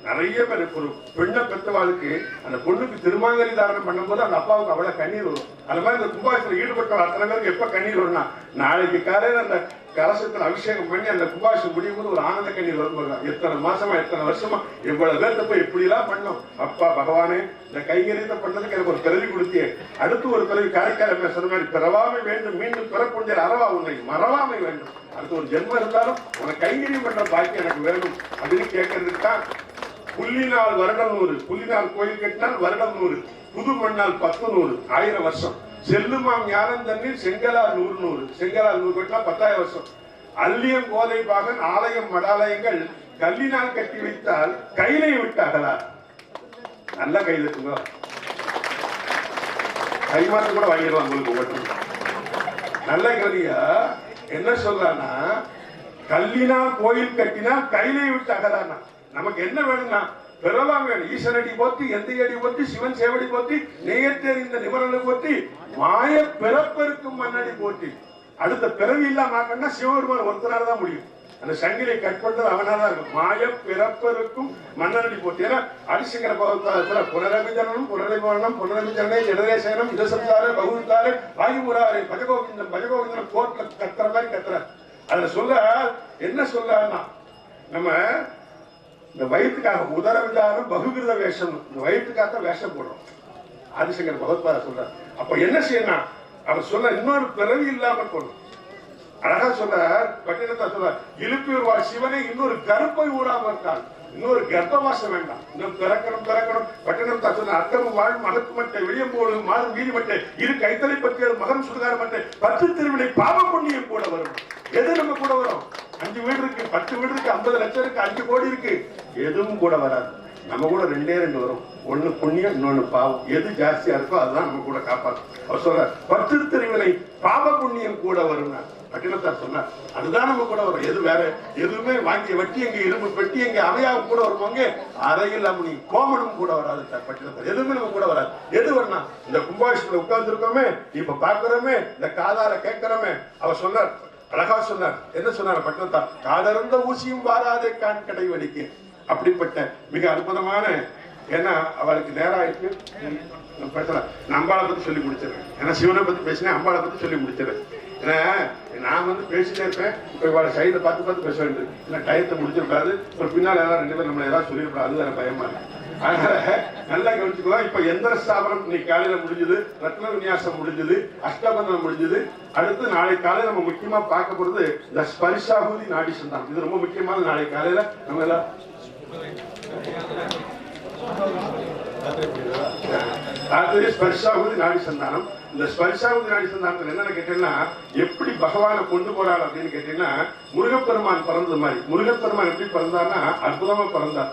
நிறைய பேர் ஒரு பெண்ணை பெற்றவாளுக்கு அந்த பொண்ணுக்கு திருமாங்கலி தாரணம் பண்ணும்போது அந்த அப்பாவுக்கு அவ்வளவு கண்ணீர் வரும். அது மாதிரி இந்த கும்பாபிஷேகத்தில் ஈடுபட்ட அத்தனை பேருக்கு எப்ப கண்ணீர் வரும்னா நாளைக்கு காலையில அந்த கலசத்தில் அபிஷேகம் பண்ணி அந்த கும்பாபிஷேகம் முடியும் போது ஒரு ஆனந்த கண்ணீர் வரும். எத்தனை மாசமா எத்தனை வருஷமா இவ்வளவு பேர்த்த போய் இப்படி எல்லாம் பண்ணோம், அப்பா பகவானே இந்த கைங்கரியத்தை பண்ணதுக்கு எனக்கு ஒரு பிறவி கொடுத்தியே, அடுத்து ஒரு பிறவி காரைக்கால சொன்ன மாதிரி பிறவாமை வேண்டும், மீண்டும் பிறப்புண்டிய அறவா உன்னை மறவாமை வேண்டும், அடுத்து ஒரு ஜென்மம் இருந்தாலும் உனக்கு கைங்கரியம் பண்ற பாக்கி எனக்கு வேணும் அப்படின்னு கேட்கறதுக்கு தான் புள்ளினால் வருடம் 100, புள்ளினால் கோயில் கட்டினால் வருடம் 100, புது மண்ணால் 10 100 1000 வருஷம், செல்லுமாம் ஞானம் தண்ணீர் செங்கலால் 100 100, செங்கலால் 100 கட்டினா 10,000 வருஷம், அல்லியம் கோதை பாகன் ஆலயம் மடாலயங்கள் கல்லினால் கட்டி வைத்தால் கையிலை விட்டார்களா. நல்ல கையில் இருக்குங்க, கைமாற்றம் கூட வாங்கிடலாம் உங்களுக்கு மட்டும். நல்ல கலியா என்ன சொல்றானா, கல்லினால் கோயில் கட்டினால் கையிலை விட்டார்களா. நமக்கு என்ன வேணும்னா பிறலாம் வேணும். ஈசனடி போற்றி எந்தையடி போற்றி சிவன் சேவடி போற்றி நெய்யத்தேறிந்த நிபுணனை போற்றி மாய பிறப்பெருக்கும் மன்னடி போற்றி. அடுத்த பிறவி இல்லாம ஆக்கணும்னா சிவபெருமான் ஒருத்தனால தான் முடியும். அந்த சங்கிலியை கட் பண்றது அவனால இருக்கும். மாய பிறப்பெருக்கும் மன்னனடி போற்றி. ஏன்னா அடிசங்கர பகவத்பாதத்துல புனரபிஜனம் புனரபிமரணம் புனரபிஜனே ஜடதேசனம் இதசம்சார பகுத்தாரே வாயுமுராரே பஜகோவிந்தம் பஜகோவிந்தம் கோர்ட்ல கத்துற மாதிரி கத்துற. அதுல சொல்ல என்ன சொல்றா, நம்ம இந்த வயிற்றுக்காக உதர விதானம் பகுகிருத வேஷம், இந்த வயிற்றுக்காக வேஷம் போடுறோம். ஆதிசங்கர் பகவத்பாதா சொல்ற. அப்ப என்ன செய்யணும் அவர் சொல்ல, இன்னொரு பிறவி இல்லாம போடணும். அழகா சொல்ற பட்டினத்தா சொல்ற, இழுப்பியூர் வாழ் சிவனை இன்னொரு கருப்பை ஊடாம இருக்கான், இன்னொரு கர்ப்பவாசம் வேண்டாம், இன்னும் பிறக்கணும் பிறக்கணும். பட்டினத்தா சொல்ற, அத்தமும் வாழும் அகத்து மட்டை வெளியம்போடு மாறும் வீதி மட்டை இரு கைத்தலை பற்றியது மகன் சுடுகார மட்டை 10 திருவினை பாவ புண்ணியம் கூட வரும். எது நம்ம கூட வரும்? 5 வீடு இருக்கு, 10 வீடு இருக்கு, 50 லட்சம் இருக்கு, 5 கோடி இருக்கு, எதுவும் கூட வராது. நம்ம கூட 2 வரும், ஒண்ணு புண்ணியம் இன்னொன்னு பாவம். எது ஜாஸ்தியா இருக்கோ அதுதான் நம்ம கூட காப்பாற்றும். அவர் சொல்ற 10 திருவினை பாவ புண்ணியம் கூட வரும். பட்டினத்தார் சொன்னார், அதுதான் நம்ம கூட வரும். எது வேற எதுவுமே வாங்கி வட்டி எங்க இரும்பு பெட்டி எங்க அவையாவும் கூட வருவாங்க, அறையில் அம்மனி கோமனும் கூட வராது. பட்டினத்தார் எதுவுமே நம்ம கூட வராது. எது வரணும்? இந்த கும்பாபிஷேகத்துல உட்கார்ந்து இருக்கோமே, இப்ப பாக்குறோமே, இந்த காதால கேட்கிறோமே. அவர் சொன்னார், அழகா சொன்னார். என்ன சொன்னார் பட்டினத்தார்? காதறந்த ஊசியும் வாராதே கான் கடை வலிக்கு. அப்படிப்பட்ட மிக அற்புதமான, ஏன்னா அவளுக்கு நேரம் ஆயிட்டு பேசலாம். நான் அம்பாளை பத்தி சொல்லி முடிச்சிடுறேன். ஏன்னா சிவனை பத்தி பேசினேன், அம்பாளை பத்தி சொல்லி முடிச்சிடுறேன். ஏன்னா நான் பேசிட்டே இருப்பேன், இப்போ இவாளை சைடை பார்த்து பேச வேண்டியது. இல்லை டயத்தை முடிச்சிருக்காது, ஒரு பின்னால் ஏதாவது 2 பேர் நம்மளை ஏதாவது சொல்லியிருப்பா, அது வேற பயமா இருக்கு. அதனால நல்லா கவனிச்சுக்கலாம். இப்ப எந்திர ஸ்தாபனம் இன்னைக்கு காலையில முடிஞ்சது, ரத்ன விநியாசம் முடிஞ்சது, அஷ்டபந்தனம் முடிஞ்சது. அடுத்து நாளை காலையில நம்ம முக்கியமா பார்க்க போறது இந்த ஸ்பரிசாகுதி நாடி சந்தானம். இது ரொம்ப முக்கியமான. நாளை காலையில நம்ம எல்லாம் ஸ்பரிசாகுதி நாடி சந்தானம். இந்த ஸ்பரிசாகுதி நாடி சந்தானத்தில் என்னன்னு கேட்டீங்கன்னா, எப்படி பகவானை கொண்டு போறாள் அப்படின்னு கேட்டீங்கன்னா, முருகப்பெருமான் பிறந்தது மாதிரி. முருகப்பெருமான் எப்படி பிறந்தார்னா அற்புதமா பிறந்தார்.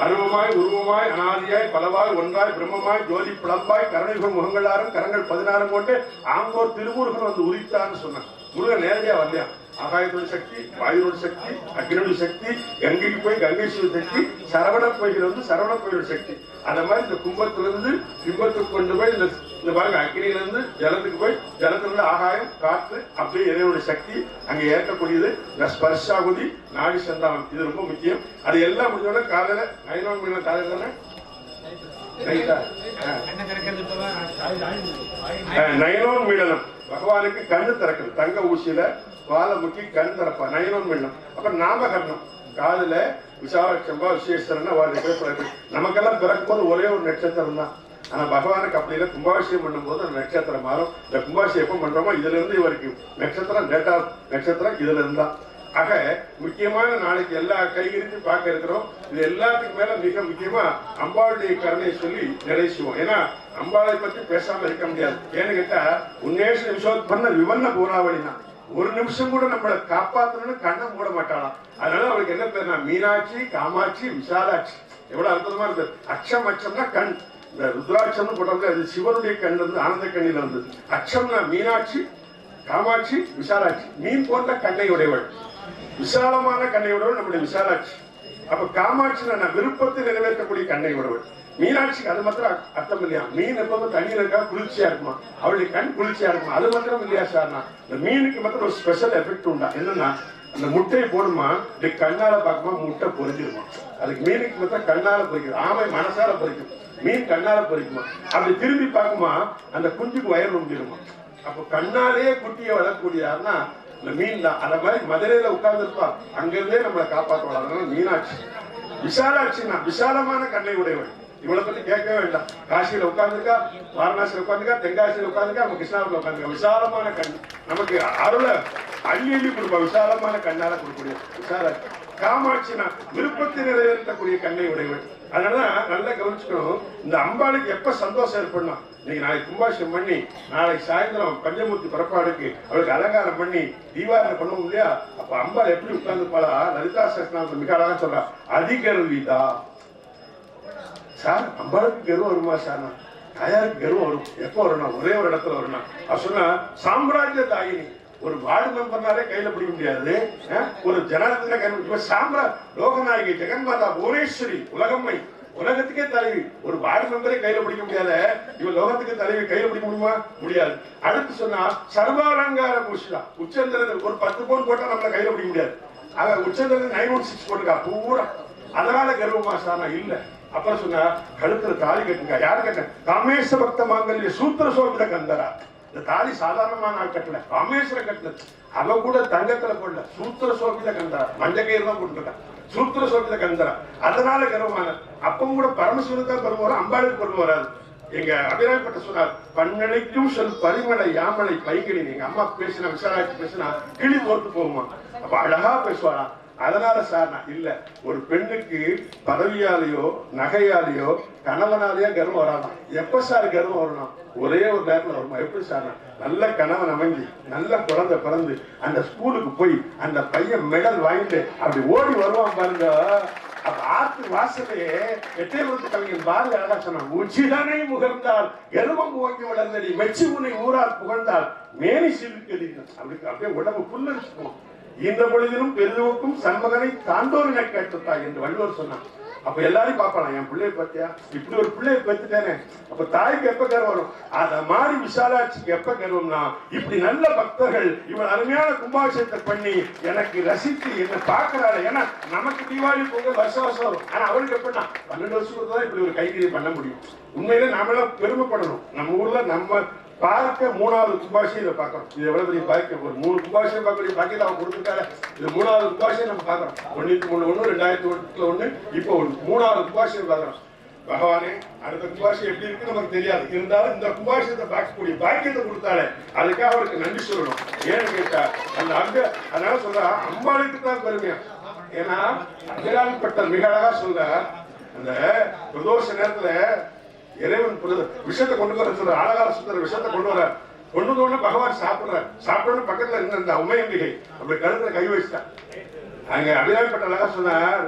அருவமாய் உருவமாய் அனாதியாய் பலவாய் ஒன்றாய் பிரம்மமாய் ஜோதி பிளம்பாய் கருணைகள் முகங்களாரும் கரங்கள் 16 கொண்டு ஆங்கோர் திருமுருகன் வந்து உரித்தான்னு சொன்னான். முருகன் நேரடியா வரலையா? ஆகாயத்தோட சக்தி, வாயுவோட சக்தி, அக்னியோட சக்தி, கங்கைக்கு போய் கங்கை சக்தி, சரவண கோயில் வந்து சரவண கோயிலோட சக்தி. அந்த மாதிரி இந்த கும்பத்திலிருந்து பிம்பத்துக்கு கொண்டு போய் இந்த பாருங்க, அக்னியிலிருந்து ஜலத்துக்கு போய் ஜலத்திலிருந்து ஆகாயம் காற்று அப்படியே இறைவனுடைய சக்தி அங்க ஏற்கக்கூடியது இந்த ஸ்பர்ஷாகுதி நாடி சந்தானம். இது ரொம்ப முக்கியம். அது எல்லாம் முடிஞ்சோட காலையில 9 மணி காலையில தானே 9 மீடனம் பகவானுக்கு கண்ணு திறக்குது. தங்க ஊசியில பாலை முக்கி கண் திறப்பா 9 மீடனம். அப்புறம் நாமகரணம் காதுல விசாலட்சம்பா விசேஷரன்னு அவருடைய பேசுறாரு. நமக்கெல்லாம் பிறக்கும் போது ஒரே ஒரு நட்சத்திரம் தான். ஆனா பகவானுக்கு அப்படி இல்லை. கும்பாபிஷேகம் பண்ணும் போது அந்த நட்சத்திரம் மாறும். இந்த கும்பாபிஷேகம் எப்ப பண்றோமோ இதுல இருந்து இவருக்கு நட்சத்திரம் டேட்டா நட்சத்திரம் இதுல இருந்தா. ஆக முக்கியமான நாளைக்கு எல்லா கைகரித்து பார்க்க இருக்கிறோம். இது எல்லாத்துக்கும் மேல மிக முக்கியமா அம்பாளுடைய கருணையை சொல்லி நிறைவேற்றுவோம். ஏன்னா அம்பாளை பற்றி பேசாம இருக்க முடியாது. ஏன்னு கேட்டா உன்னேஷ நிமிஷோத்பன்ன விவண்ண பூராவளினா, ஒரு நிமிஷம் கூட நம்மளை காப்பாற்றணும்னு கண்ணை மூட மாட்டாளாம். அதனால அவளுக்கு என்ன பேருனா மீனாட்சி, காமாட்சி, விசாலாட்சி. எவ்வளவு அற்புதமா இருக்கு. அச்சம் அச்சம்னா கண். இந்த ருத்ராட்சம்னு போட்டோம்ல, அது சிவனுடைய கண் இருந்து ஆனந்த கண்ணில இருந்தது. அச்சம்னா மீனாட்சி, காமாட்சி விசாலாட்சி மீன் போன்ற கண்ணை உடையவள், விசாலமான கண்ணை உடையவள் நம்முடைய விசாலாட்சி. அப்ப காமாட்சி நான் விருப்பத்தை நிறைவேற்றக்கூடிய கண்ணை உடையவள். மீனாட்சிக்கு அது மாத்திரம் அர்த்தம் இல்லையா? மீன் எப்பவும் தண்ணீர் இருக்கா குளிர்ச்சியா இருக்குமா, அவளுடைய கண் குளிர்ச்சியா இருக்குமா, அது மாத்திரம் இல்லையா சார்னா? இந்த மீனுக்கு மாத்திரம் ஒரு ஸ்பெஷல் எஃபெக்ட் உண்டா? என்னன்னா அந்த முட்டையை போடுமா, கண்ணால பார்க்குமா முட்டை பொறிஞ்சிருமா. அதுக்கு மீனுக்கு மாத்திரம் கண்ணால பொறிக்குது, ஆமை மனசால பொறிக்கும், மீன் கண்ணால பொறிக்குமா. அப்படி திரும்பி பார்க்குமா அந்த குஞ்சுக்கு வயர் ரொம்பிடுமா. அப்போ கண்ணாலேயே குட்டியை வளரக்கூடியாருன்னா இந்த மீன் தான். அந்த மாதிரி மதுரையில உட்கார்ந்து இருப்பா, அங்கிருந்தே நம்மளை காப்பாற்றுவாள். அதனால மீனாட்சி. விசாலாட்சினா விசாலமான கண்ணை உடையவள். இவளை பத்தி கேட்கவே வேண்டாம். காசியில உட்கார்ந்துருக்கா, வாரணாசியில உட்கார்ந்துருக்கா, தென்காசியில உட்கார்ந்துருக்கா, நம்ம கிருஷ்ணாவில் உட்கார்ந்துருக்கா. விசாலமான கண் நமக்கு அருளை அள்ளி அள்ளி கொடுப்பா. விசாலமான கண்ணால கொடுக்கக்கூடிய விசாலாட்சி. காமாட்சினா விருப்பத்தை நிறைவேற்றக்கூடிய கண்ணை உடையவள். அதனால நல்லா கவனிச்சுக்கணும். இந்த அம்பாளுக்கு எப்ப சந்தோஷம் ஏற்படணும், இன்னைக்கு நாளைக்கு கும்பாபிஷேகம் பண்ணி நாளைக்கு சாயந்தரம் பஞ்சமூர்த்தி புறப்பாடுக்கு அவளுக்கு அலங்காரம் பண்ணி தீபாவளி பண்ணுவோம் இல்லையா? அப்ப அம்பாள் எப்படி உட்கார்ந்துருப்பாளா? லலிதா சஹஸ்ரநாமத்துல மிக அழகா சொல்றா, அதிகர்விதா. சார் அம்பாளுக்கு கர்வம் வருமா சார்? தாயாருக்கு கர்வம் வரும். எப்போ வரணும்? ஒரே ஒரு இடத்துல வரணும். அது சொன்னா சாம்ராஜ்ய தாயினி. ஒரு வார்டு மெம்பர்னாலே கையில பிடிக்க முடியாது, ஒரு ஜனாதிபதியில கையில சாம்ராஜ் லோகநாயகி ஜெகன்மாதா புவனேஸ்வரி உலகம்மை உலகத்துக்கே தலைவி. ஒரு வார்டு மெம்பரே கையில பிடிக்க முடியாத இவன் லோகத்துக்கு தலைவி கையில பிடிக்க முடியுமா? முடியாது. அடுத்து சொன்னா சர்வாலங்கார பூஷிதா. உச்சந்திரன் ஒரு 10 பவுன் போட்டா நம்மள கையில பிடிக்க முடியாது. அவ உச்சந்திரன் 916 போட்டுக்கா பூரா. அதனால கர்வமா சானா இல்ல. அப்புறம் சொன்னா கழுத்துல தாலி கட்டுங்க. யாரு கட்ட? காமேஸ்வர பக்த மாங்கல்ய சூத்திர சோபித கந்தரா. இந்த தாலி சாதாரணமான ஆள் கட்டல, காமேஸ்வர கட்டல. அவ கூட தங்கத்துல போடல, சூத்திர சோபித கந்தரா. மஞ்ச கயிறு தான் போட்டுருக்கா, சூத்திர சோபித கந்தரா. அதனால கர்வமான. அப்பவும் கூட பரமசிவனுக்கு பெருமை வரும், அம்பாளுக்கு பெருமை வராது. எங்க அபிராயப்பட்ட சொன்னார், பன்னழைக்கும் சொல் பரிமளை யாமலை பைகிளி. எங்க அம்மா பேசினா, விசாலாட்சி பேசினா கிளி போட்டு போகுமா. அப்ப அழகா பேசுவாரா. அதனால சார் நான் இல்ல, ஒரு பெண்ணுக்கு பதவியாலேயோ நகையாலேயோ கணவனாலேயோ கர்வம் வராதான். எப்ப சார் கர்வம் வரணும்? ஒரே ஒரு நேரத்தில் வருமா. எப்படி சார்? நல்ல கணவன் அமைஞ்சு நல்ல குழந்தை பிறந்து அந்த ஸ்கூலுக்கு போய் அந்த பையன் மெடல் வாங்கிட்டு அப்படி ஓடி வருவான் பாருங்க. அப்ப ஆத்து வாசலையே எட்டயபுரத்து கவிஞர் பாரதி அழகா சொன்னான், உச்சிதனை முகர்ந்தால் எருமம் ஓங்கி வளர்ந்தடி மெச்சி உன்னை ஊரார் புகழ்ந்தால் மேனி சிறுக்கடி. அப்படி அப்படியே உடம்பு புல்லரிச்சுக்கும். இந்த பொழுதிலும் பெருதுவுக்கும் சண்மகனை தாண்டோரினை கேட்டுத்தா என்று வள்ளுவர் சொன்னான். அப்ப எல்லாரும் பாப்பாளாம், என் பிள்ளைய பத்தியா இப்படி ஒரு பிள்ளைய பெற்றுட்டேனே. அப்ப தாய்க்கு எப்ப கர்வம் வரும்? அத மாதிரி விசாலாட்சிக்கு எப்ப கர்வம்னா, இப்படி நல்ல பக்தர்கள் இவள் அருமையான கும்பாபிஷேகத்தை பண்ணி எனக்கு ரசித்து என்ன பாக்குறாள். ஏன்னா நமக்கு தீபாவளி பொங்கல் வருஷம் வருஷம் வரும். ஆனா அவளுக்கு எப்படின்னா 12 வருஷத்துக்கு தான் இப்படி ஒரு கைகறி பண்ண முடியும். உண்மையிலே நாமெல்லாம் பெருமைப்படணும். நம்ம ஊர்ல நம்ம பார்க்க 3வது கும்பாபிஷேகம் பார்க்கறோம். இது எவ்வளவு பெரிய பாக்கியம். ஒரு 3 கும்பாபிஷேகம் பார்க்கக்கூடிய பாக்கியத்தை அவன் கொடுத்துருக்காரு. இது 3வது கும்பாபிஷேகம் நம்ம பார்க்கறோம். 1901 2001 இப்போ 3வது கும்பாபிஷேகம் பார்க்கறோம். பகவானே அடுத்த கும்பாபிஷேகம் எப்படி இருக்கு நமக்கு தெரியாது. இருந்தாலும் இந்த கும்பாபிஷேகத்தை பார்க்கக்கூடிய பாக்கியத்தை கொடுத்தாலே அதுக்காக அவருக்கு நன்றி சொல்லணும். ஏன்னு கேட்டா அந்த அதனால சொல்ற அம்பாளுக்கு தான் பெருமையா. ஏன்னா அபிராமிப்பட்டர் மிக அழகா சொல்ற, அந்த பிரதோஷ நேரத்துல இறைவன் விஷத்தை கொண்டு வர சொல்ற, ஆலகால சுந்தர விஷத்தை கொண்டு வர. கொண்டு வந்தோடனே பகவான் சாப்பிடுறார். சாப்பிடணும் பக்கத்துல இருந்த அந்த உமையம்பிகை அப்படி கழுத்துல கை வச்சுட்டான். அங்க அபிராமிப்பட்ட அழகா சொன்னார்,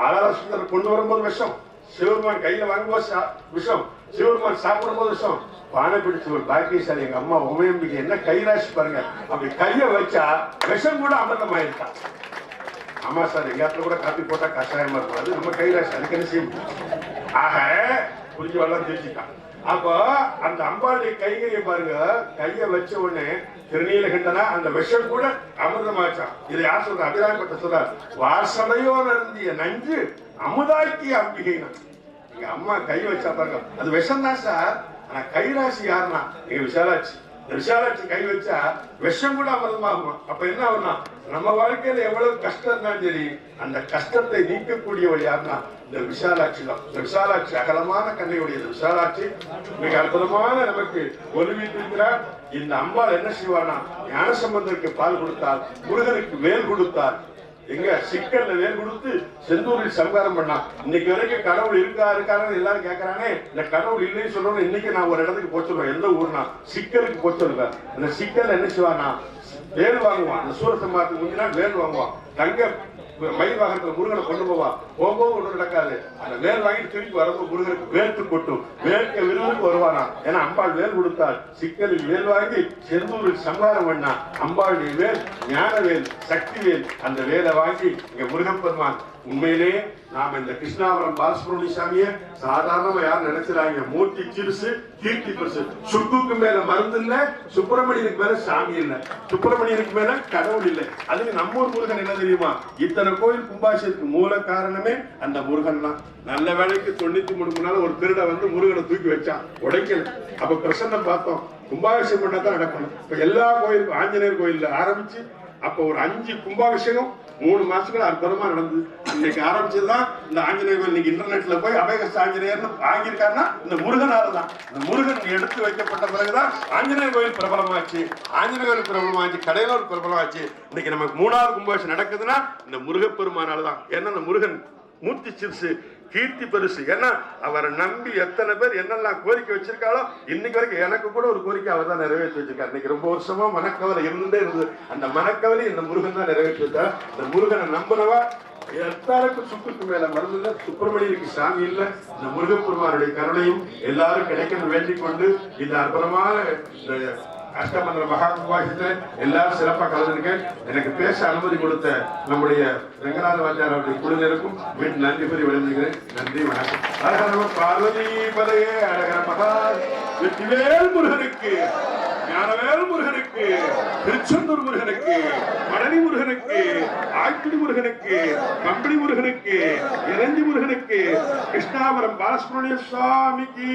ஆலகால சுந்தர் கொண்டு வரும்போது விஷம், சிவபெருமான் கையில வாங்கும்போது விஷம், சிவபெருமான் சாப்பிடும் போது விஷம். பானை பிடிச்ச ஒரு பாக்கியசாலி எங்க அம்மா உமையம்பிகை என்ன கைராசி பாருங்க. அப்படி கைய வச்சா விஷம் கூட அமிர்தம் ஆயிருக்கான். ஆமா சார், எங்க இடத்துல கூட காப்பி போட்டா கஷாயமா இருக்கும். அது நம்ம கைராசி, அதுக்கு என்ன செய்யும். ஆக புரிஞ்சு வரலாம் தெரிஞ்சுக்கான். அப்போ அந்த அம்பாளுடைய கைகையை பாருங்க, கைய வச்ச உடனே திருநீலகண்டனா அந்த விஷம் கூட அமிர்தமாச்சான். இதை யார் சொல்ற? அபிராமிப்பட்ட சொல்றார், வாசனையோ நருந்திய நஞ்சு அமுதாக்கிய அம்பிகைனா. எங்க அம்மா கை வச்சா பாருங்க, அது விஷம் தான் சார். ஆனா கைராசி யாருன்னா எங்க விசாலாட்சி. விசாலாட்சி கை வச்சா விஷம் கூட அமிர்தமாகுமா. அப்ப என்ன ஆகும்னா, நம்ம வாழ்க்கையில எவ்வளவு கஷ்டம் இருந்தாலும் சரி அந்த கஷ்டத்தை நீக்கக்கூடியவள் யாருன்னா இந்த விசாலாட்சி தான். இந்த விசாலாட்சி அகலமான கண்ணையுடைய விசாலாட்சி மிக அற்புதமான நமக்கு ஒளிவிட்டிருக்கிறார். இந்த அம்பாள் என்ன செய்வானா, ஞானசம்பந்தருக்கு பால் கொடுத்தால், முருகனுக்கு வேல் கொடுத்தார். எங்க சிக்கல்ல வேல் கொடுத்து செந்தூரில் சம்காரம் பண்ணா. இன்னைக்கு வரைக்கும் கடவுள் இருக்காருன்னு எல்லாரும் கேட்கறானே. இந்த கடவுள் இல்லைன்னு சொல்றோம். இன்னைக்கு நான் ஒரு இடத்துக்கு போச்சுருவேன். எந்த ஊர்னா சிக்கலுக்கு போச்சுருவேன். அந்த சிக்கல் என்ன செய்வானா, வேல் வாங்குவான். அந்த சூரசம்மாத்துக்கு முந்தினா வேல் வாங்குவான். தங்க மயில் வாகனத்துல முருகனை கொண்டு போவா, போகவும் ஒண்ணும் நடக்காது. அந்த வேல் வாங்கிட்டு திருப்பி வரும்போது முருகனுக்கு வேர்த்து கொட்டும், வேர்க்க விரும்புக்கு வருவானா. ஏன்னா அம்பாள் வேல் கொடுத்தாள், சிக்கலில் வேல் வாங்கி செந்தூரில் சம்ஹாரம் பண்ணா. அம்பாளுடைய வேல் ஞானவேல், சக்தி வேல். அந்த வேலை வாங்கி இங்க முருகப்பெருமான் உண்மையிலே நாம இந்த கிருஷ்ணாபுரம் பாலசுப்ரமணிய சாமியை சாதாரணமா யாரும் நினைச்சிடாங்க. மூர்த்தி சிறுசு, கீர்த்தி பெருசு. சுக்குக்கு மேல மருந்து இல்ல, சுப்பிரமணியனுக்கு மேல சாமி இல்ல, சுப்பிரமணியனுக்கு மேல கடவுள் இல்லை. அதுக்கு நம்ம ஊர் முருகன் என்ன தெரியுமா? இத்தனை கோயில் கும்பாபிஷேகத்துக்கு மூல காரணமே அந்த முருகன் தான். நல்ல வேலைக்கு 93 நாள் ஒரு திருட வந்து முருகனை தூக்கி வச்சான், உடைக்கல. அப்ப பிரசன்னம் பார்த்தோம். கும்பாபிஷேகம் பண்ணா தான் நடக்கணும். இப்ப எல்லா கோயிலுக்கும் ஆஞ்சநேயர் கோயில்ல ஆரம்பிச்சு அப்ப ஒரு 5 கும்பாபிஷேகம் 3 மாசத்துக்கு அற்புதமா நடந்தது. இன்னைக்கு ஆரம்பிச்சதுதான் இந்த ஆஞ்சநேயர் கோயில். இன்னைக்கு இன்டர்நெட்ல போய் அபயகஸ்த ஆஞ்சநேயர்னு ஆகியிருக்காருன்னா இந்த முருகனால தான். இந்த முருகன் எடுத்து வைக்கப்பட்ட பிறகுதான் ஆஞ்சநேயர் கோயில் பிரபலமாச்சு, ஆஞ்சநேயர் கோயில் பிரபலமாச்சு, கடையூர் பிரபலமாச்சு. இன்னைக்கு நமக்கு 3வது கும்பாபிஷேகம் நடக்குதுன்னா இந்த முருகப்பெருமானால தான். ஏன்னா இந்த முருகன் மூர்த்தி சிறுசு, கீர்த்தி பெருசு. ஏன்னா அவரை நம்பி எத்தனை பேர் என்னெல்லாம் கோரிக்கை வச்சிருக்காளோ இன்னைக்கு வரைக்கும் எனக்கு கூட ஒரு கோரிக்கை அவர் தான் நிறைவேற்றி வச்சிருக்காரு. இன்னைக்கு ரொம்ப வருஷமா மனக்கவலை இருந்துட்டே இருந்தது. அந்த மனக்கவலை இந்த முருகன் தான் நிறைவேற்றி வச்சார். இந்த முருகனை நம்பினவா எல்லாருக்கும் சுக்குக்கு மேல மருந்து. சுப்பிரமணியனுக்கு சாமி இல்ல. இந்த முருகப்பெருமானுடைய கருணையும் எல்லாரும் கிடைக்கணும் வேண்டிக் கொண்டு இந்த அற்புதமான அஷ்டமந்திர மகா கும்பாபிஷேகத்தில் எல்லாரும் சிறப்பாக கலந்துருக்க எனக்கு பேச அனுமதி கொடுத்த நம்முடைய ரங்கநாத வாத்தியார் அவருடைய குழுவினருக்கும் மீண்டும் நன்றி கூறி விளைந்துகிறேன். நன்றி, வணக்கம். அழகர் பார்வதி பதையே, அழகர் மகா வெற்றிவேல் முருகனுக்கு, ஞானவேல் முருகனுக்கு, திருச்செந்தூர் முருகனுக்கு, மணலி முருகனுக்கு, ஆய்க்குடி முருகனுக்கு, கம்பளி முருகனுக்கு, இறஞ்சி முருகனுக்கு, கிருஷ்ணாபுரம் பாலசுப்ரமணிய சுவாமிக்கு.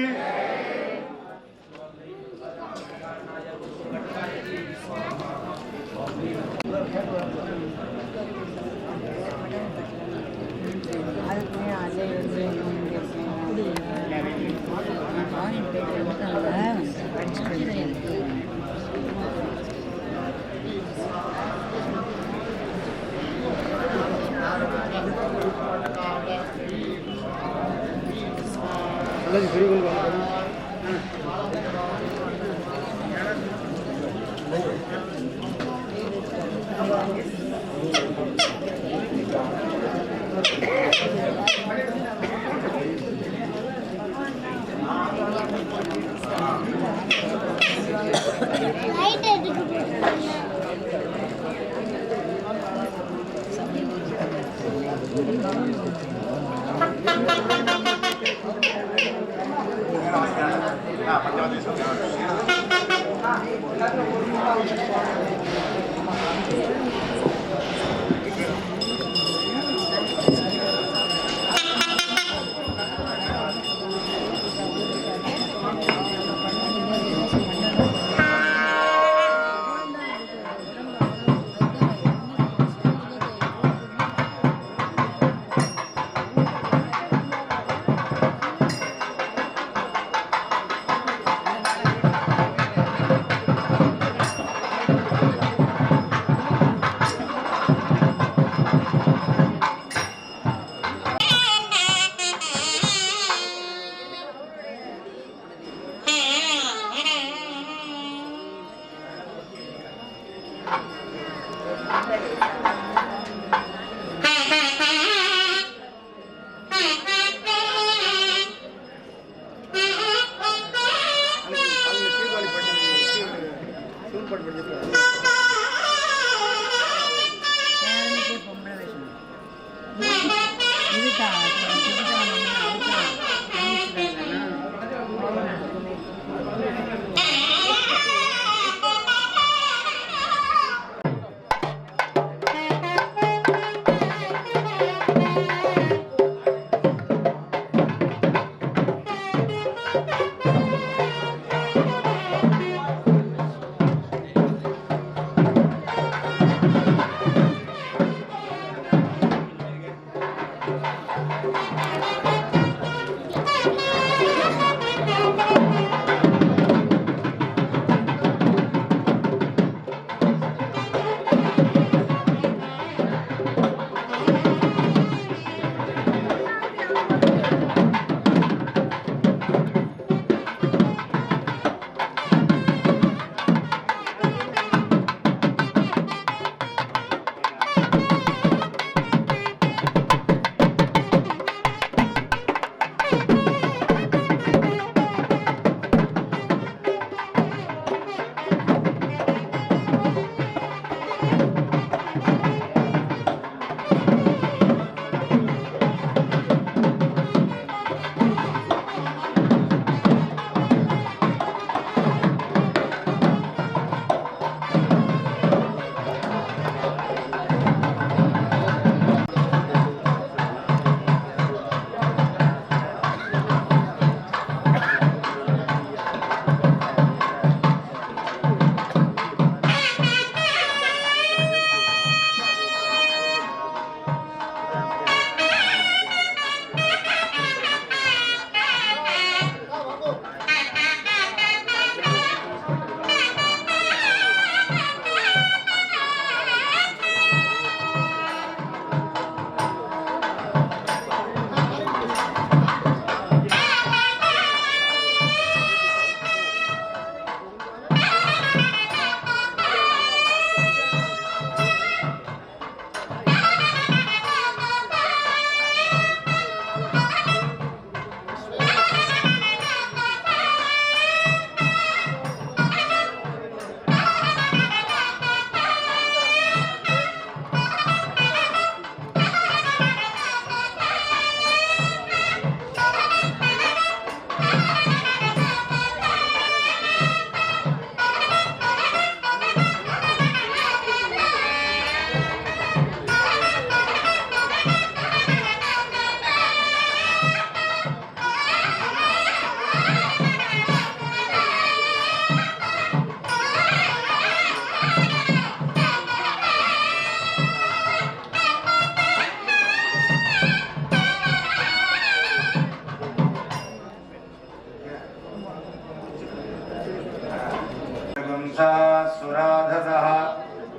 सुराधसः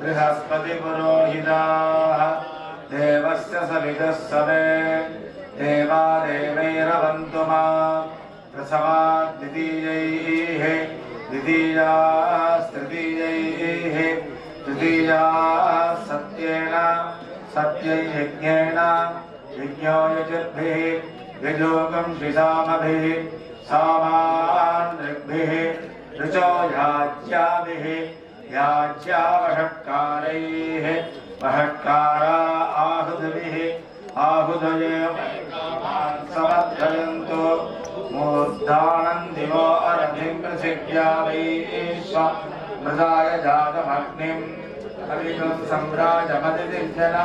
बृहस्पतिपुरोहिताः देवस्य सवितः सवे देवा देवैरवन्तु मा प्रथमात् द्वितीयैः द्वितीयास्तृतीयैः तृतीयाः सत्येन सत्यैर्यज्ञेन यज्ञो यजुर्भिः यजोगं शिशामभिः सामान् ऋग्भिः ऋचो याज्याभिः याज्यावषट्कारैः वषट्कारा आहुतिभिः आहुतये समर्थयन्तु मूर्धानं दिवो अरथिं प्रसिद्ध्या वैश्व मृदाय जातमग्निं कविकं सम्राजमदिदिञ्जन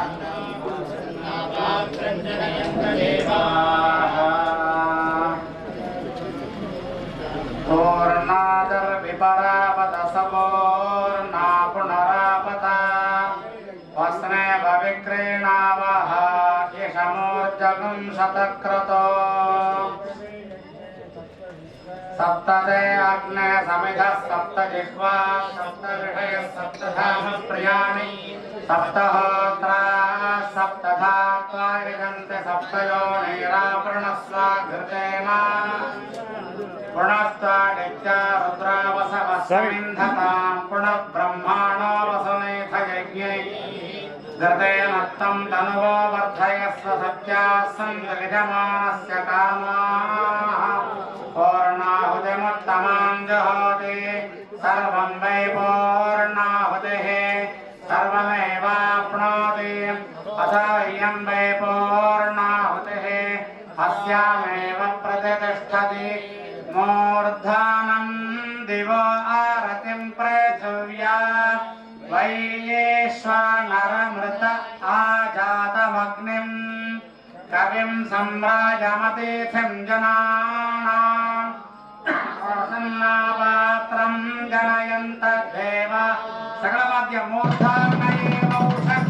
पूर्णादर्विपरापत सपूर्णा पुनरापता वस्ने भविक्रीणावः यशमूर्जगं शतक्रतो सप्तदे अग्ने समिधः सप्त जिह्वा सप्त ऋषयः सप्तधाः प्रियाणि सप्तहोत्राः सप्तधा त्वारिजन्ते सप्तयोनिरावृणस्वा घृतेन पुनस्त्वादित्या रुद्रावसवस्मिन्धतां पुनः ब्रह्माणो वसुनेथ यज्ञै घृतेन त्वं तनुवो वर्धयस्व सत्याः सन्दृजमानस्य कामाः पूर्णाहुतिमुत्तमां जुहोति सर्वं वै पूर्णाहुतिः सर्वमेवाप्नोति अथ इयं वै पूर्णाहुतिः अस्यामेव प्रतिष्ठति मूर्धानं दिवो आरतिं पृथिव्या वैश्वानरमृत आजातमग्निं कविं सम्राजमतिथिं जनानाम् प्रसन्नापात्रं जनयन्त देव सकलमद्य मूर्धानैव औषध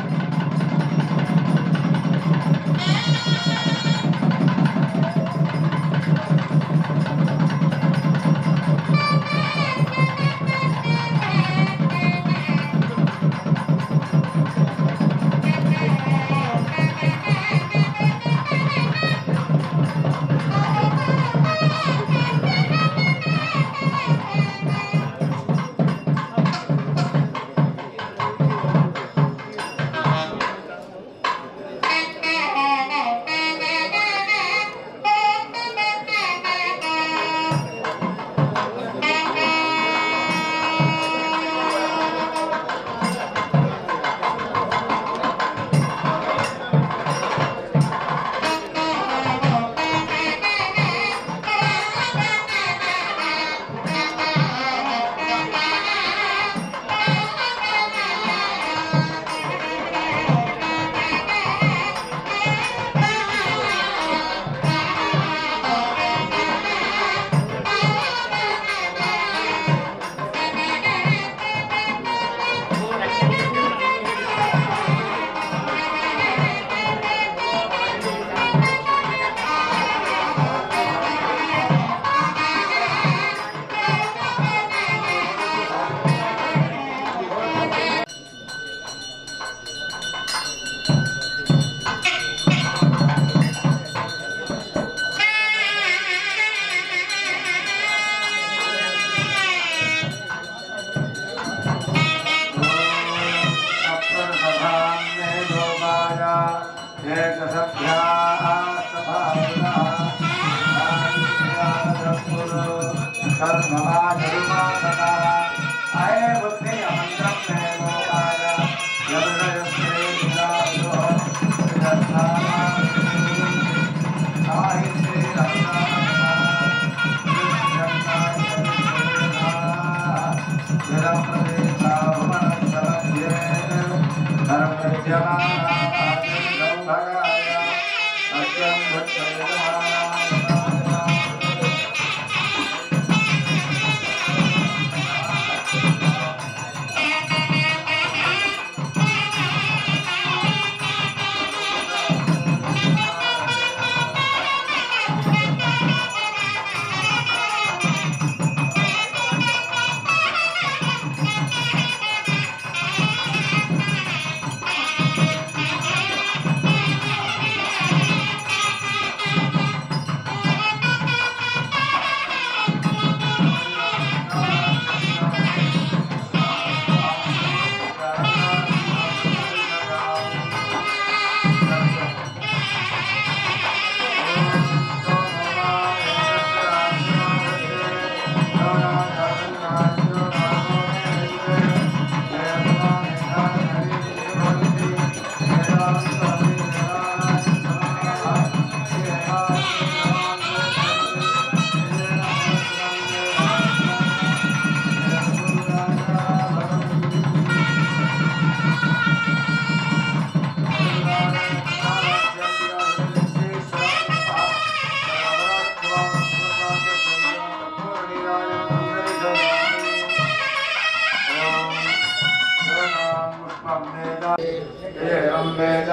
एवं वेद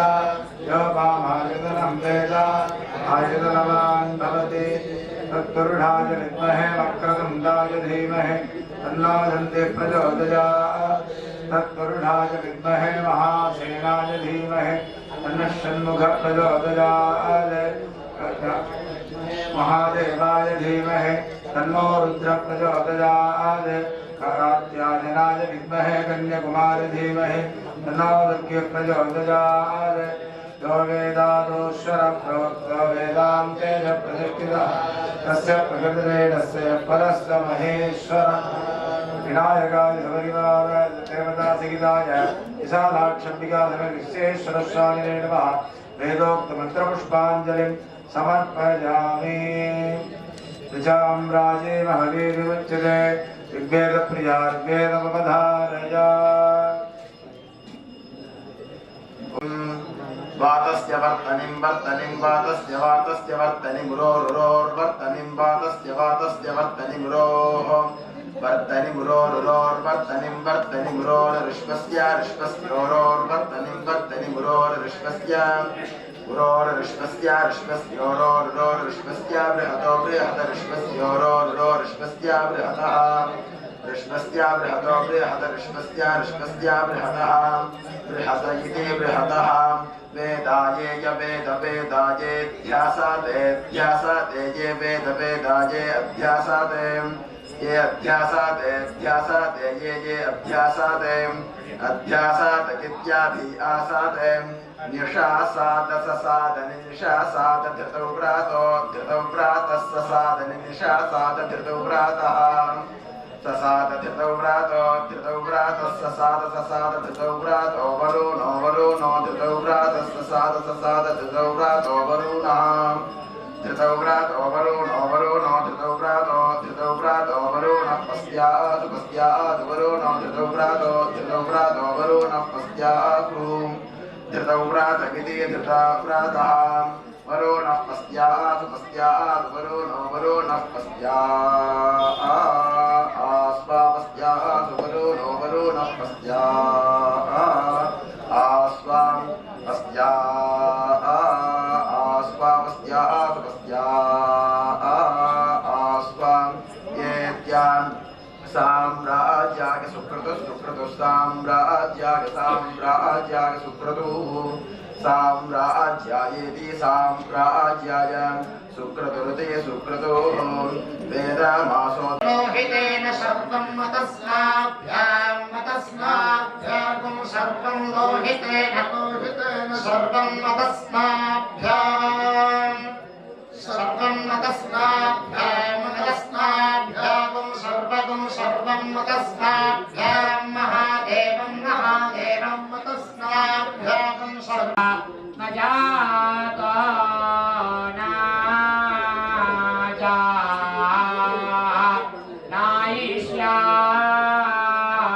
यो कामायुधनं वेद आयुधनवान् भवति तत्पुरुषाय विद्महे वक्रतुण्डाय धीमहि तन्नो दन्तिः प्रचोदयात् तत्पुरुषाय विद्महे महासेनाय धीमहि तन्नः षण्मुखः प्रचोदयात् महादेवाय धीमहि तन्नो रुद्रः प्रचोदयात् करात्यायनाय विद्महे कन्याकुमारी धीमहि तन्नो दुर्गः प्रचोदयात् यो वेदादोश्वर प्रोक्तो वेदान्ते च प्रतिष्ठितः तस्य प्रकृतिरेणस्य परस्य महेश्वर विनायकाय सपरिवाराय देवतासहिताय विशालाक्षम्बिकाय विश्वेश्वरस्वामिने नमः वेदोक्तमन्त्रपुष्पाञ्जलिं समर्पयामि ऋचां राजे महवीर्युच्यते ऋग्वेदप्रिया ऋग्वेदमुपधारय वातस्य वर्तनिं वातस्य वर्तनिं रोर्वर्तनिं वातस्य वर्तनिं रोः वर्तनिं रोर्वर्तनिं रोर्विश्वस्य वर्तनिं रोर्विश्वस्य बृहतो बृहतरिश्वस्य बृहतः ऋष्वस्य बृहतो बृहतरिश्वस्य बृहतः बृहत इति बृहतः वेदाये य वेदायेऽध्यासादे ये वेदाये अध्यासादे ये अध्यासादे ये अध्यासादे अध्यासादगित्यादि आसादे निशासाद ससादनि निशासाद धृतौ व्रातः ससादनि निशासाद धृतौ व्रातः ससाद धृतौ व्रातः ससाद धृतौ व्रातो वरुणो धृतौ व्रातः ससाद धृतौ व्रातो वरुणः धृतौ व्रातो वरुणो धृतौ व्रातो वरुणः पश्यात् वरुणो धृतौ व्रातो वरुणः पश्यातु धृतौ व्रातमिति धृता व्रातः वरुणः पश्यात् वरुणः पश्यात् आस्वापस्यात् वरुणः पश्यात् आस्वां पश्यात् आस्वापस्यात् पश्यात् आस्वां येत्यान् साम्राज्याय सुक्रतुः साम्राज्याय सुक्रतुः साम्राज्यायेति साम्राज्याय सुक्रतुरुते सुक्रतुः वेदमासो लोहितेन सर्वं मतस्माभ्यां सर्वं लोहितेन सर्वं मतस्माभ्यां सर्वं मतस्माभ्यां महादेवं मतस्माभ्यां सर्वं न जातो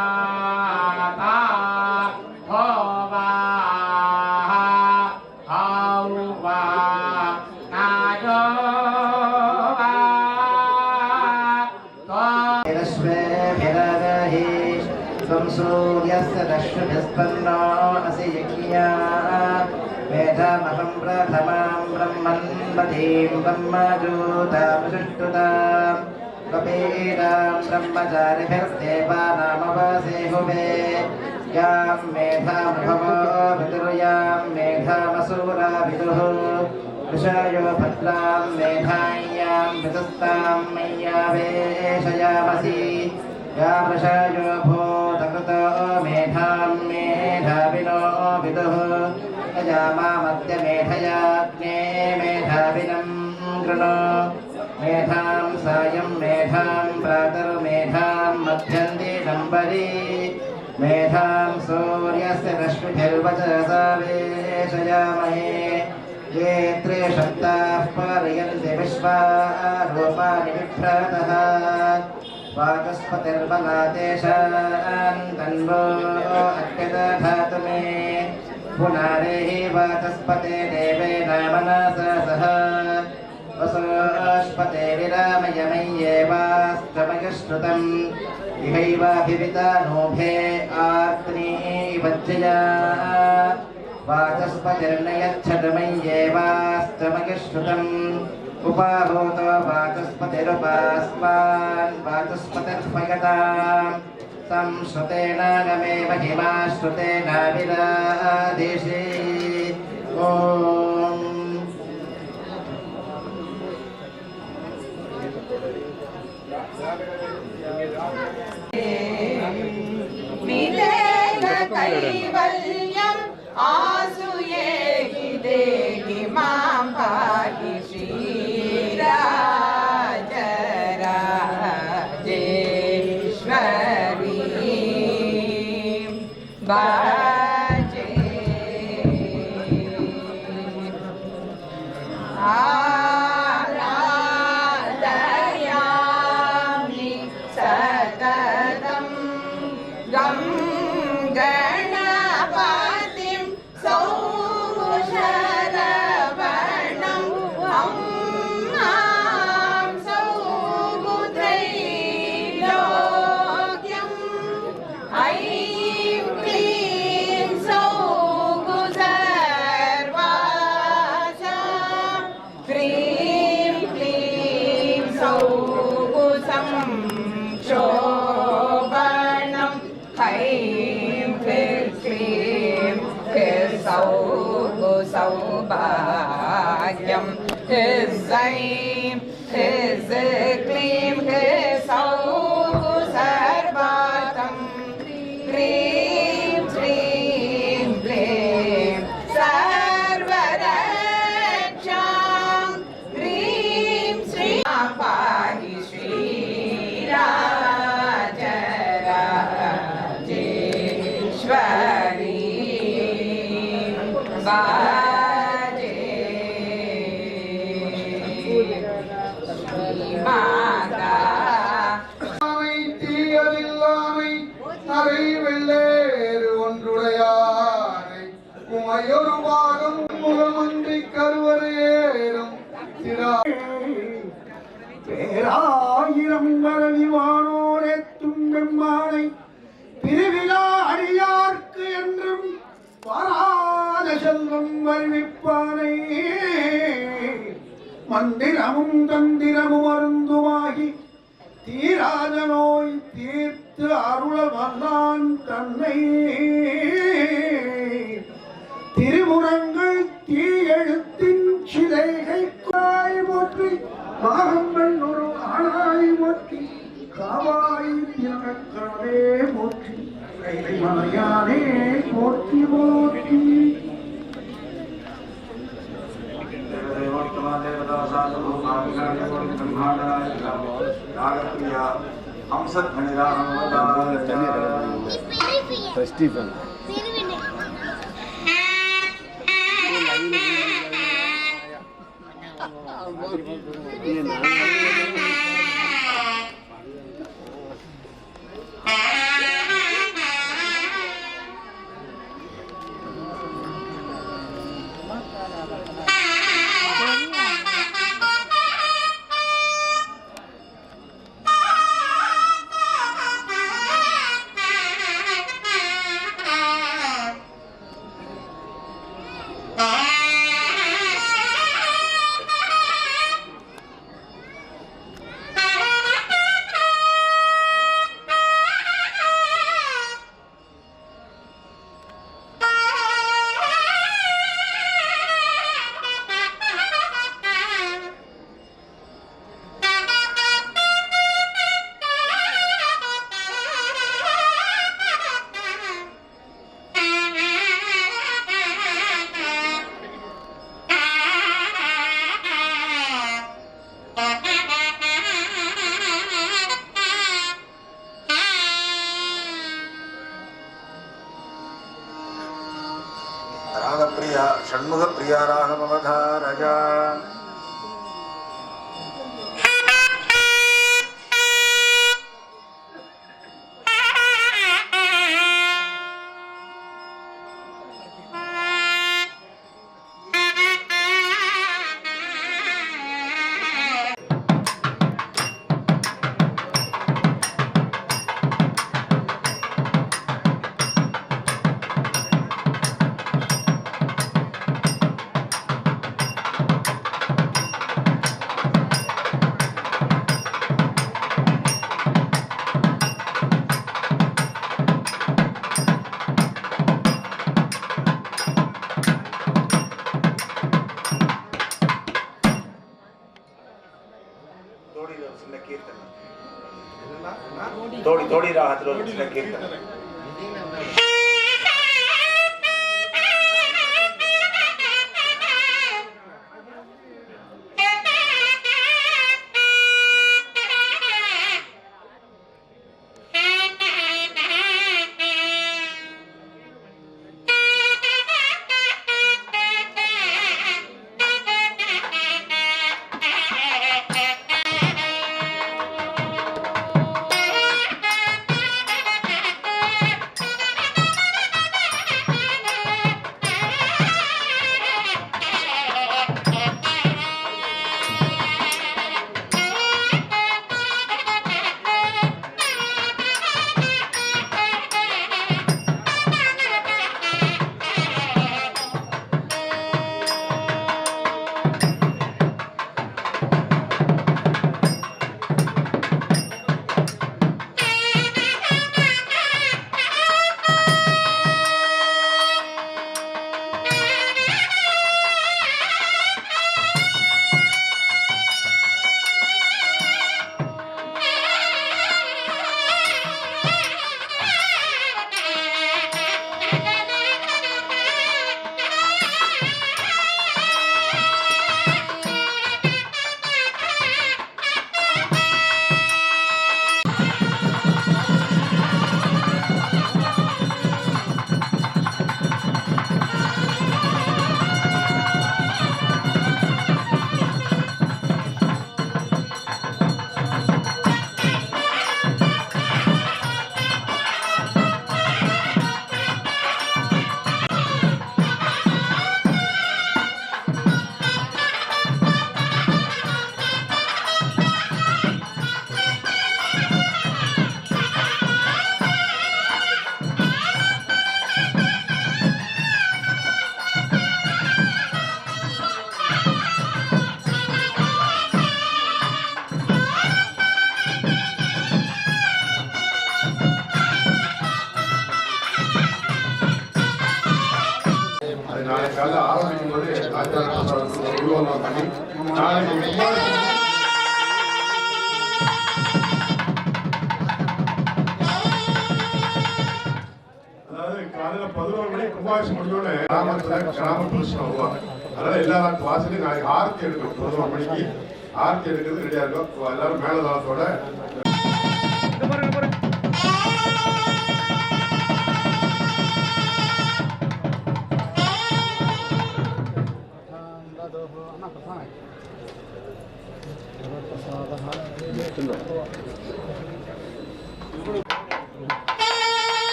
नायिष्याता होवा हौवा नाजोवा रश्मेभिरहि त्वं सूर्यस्य दर्शभिस्पन्नो असि यज्ञा मेधामहं प्रथमां ब्रह्मन्मतीं ब्रह्मजूतामसुष्टुतां कपीडां ब्रह्मचारिभिर्देवानामवसे हुवे यां मेधामभवो विदुर्यां मेधामसूरा विदुः ऋषयो भद्रां मेधाय्यां विदुस्तां मय्यावेशयामसि या वृषयो भूतकृतो मेधां मेधाविनो विदुः यजामामद्य मेधयाग्ने मेधाविनं कृणो मेधां सायं मेधां प्रातर्मेधां मध्यन्ति डम्बरी मेधां सूर्यस्य रश्मिभिर्वचसा वेशयामहे ये त्रिशब्दाः पर्यन्ति विश्वारूपाणि बिभ्रतः वाचस्पतिर्बलादेशान् तन्वो अग्निदधातु मे पुनारेः वाचस्पते देवेन मनसा सह वसोऽश्पतेरिरामयमय्येवास्तमयश्रुतम् इहैवाभिविता नोभे आग्नेः वज्रया वाचस्पतिर्नयच्छतमय्येवास्तमगिश्रुतम् उपाहूतो वाचस्पतिरुपास्मान् वाचस्पतिर्भयताम् संश्रुतेन नमे महिमा श्रुतेनाविरादिशि ॐ विलेन कैवल्यम् आसुये देहि मां पाहि श्रीराजराजेश्वरी बाजे आराधयामि सततं गं गणपतिं सौशरवणं मां सौबुधैर्योग्यम् ऐं क्लीं सौगुसर्वासा क्रीं क्लीं सौगुसं शोभनं ऐं क्लीं सौभाग्यं ऐं क्लीं सौगुसर्वातं क्रीं क्लीं क्लीं सर्वरक्षां क्रीं श्रीं पाहि श्रीराजराजेश्वरी बाजे श्रीमाता தீயதில்லாமை அறை வெள்ளேறு ஒன்றுடையாரை உமையொரு பாகம் முகமன்றி கருவறையேறும் பேராயிரம் வரணிவானோரே தும்பெம்மானை பிரிவிழா அடியார்க்கு என்றும் வராத செல்வம் வருவிப்பானை மந்திரமும் தந்திரமும் அருந்துமாகி தீராத நோய் தீர்த்து அருள வல்லான் தன்னை திருமுறங்கள் தீயெழுத்தின் சிலைகை காய் போற்றி மாகம்பன் ஒரு ஆளாய் போற்றி காவாய் தினக்கரவே போற்றி கைலை மலையானே போற்றி போற்றி ஸ்டீஃபன் ராகப்பிரியா ஷண்முகப்பிரியா ராகமவதாரஜா రాత్రి వచ్చిన కీర్తన நாளைக்கு காலையில் ஆரம்பிக்கும் போது உருவம் பண்ணி நாளைக்கு அதாவது காலையில் 11 மணிக்கு கும்பாபிஷேகம் முடிஞ்சோடனே கிராம புருஷன் வருவாங்க. அதனால எல்லா வாசலையும் நாளைக்கு ஆரத்தி எடுக்கணும். 11 மணிக்கு ஆரத்தி எடுக்கிறது ரெடியா இருக்கும். எல்லாரும் மேலதாளத்தோட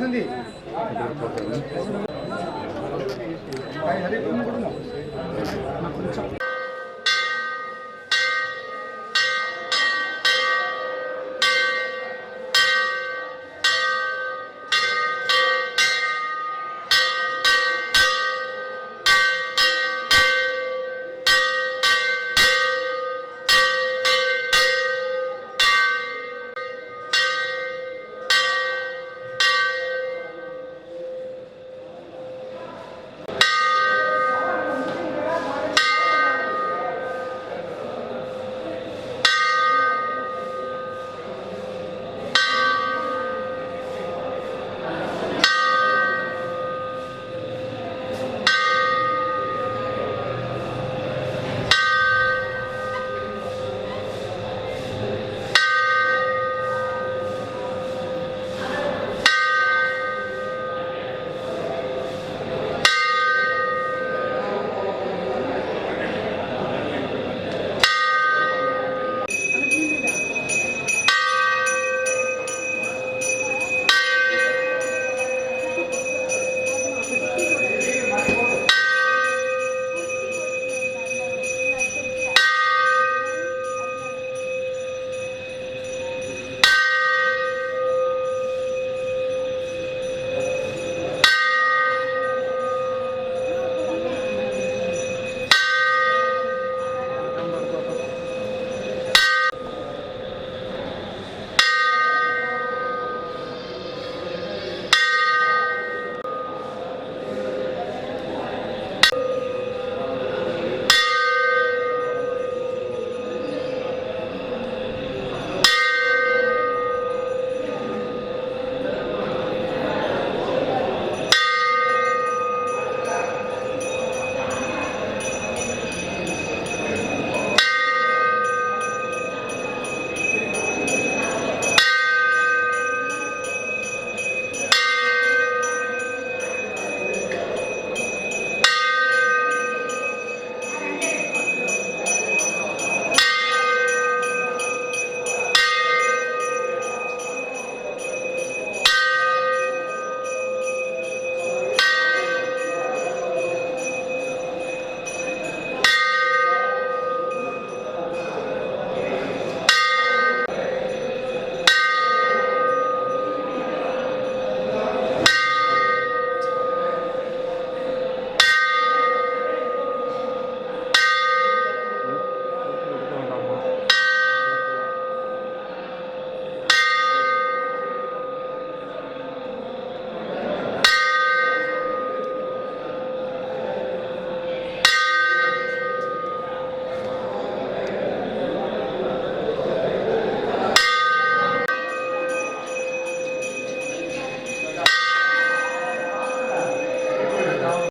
సంధి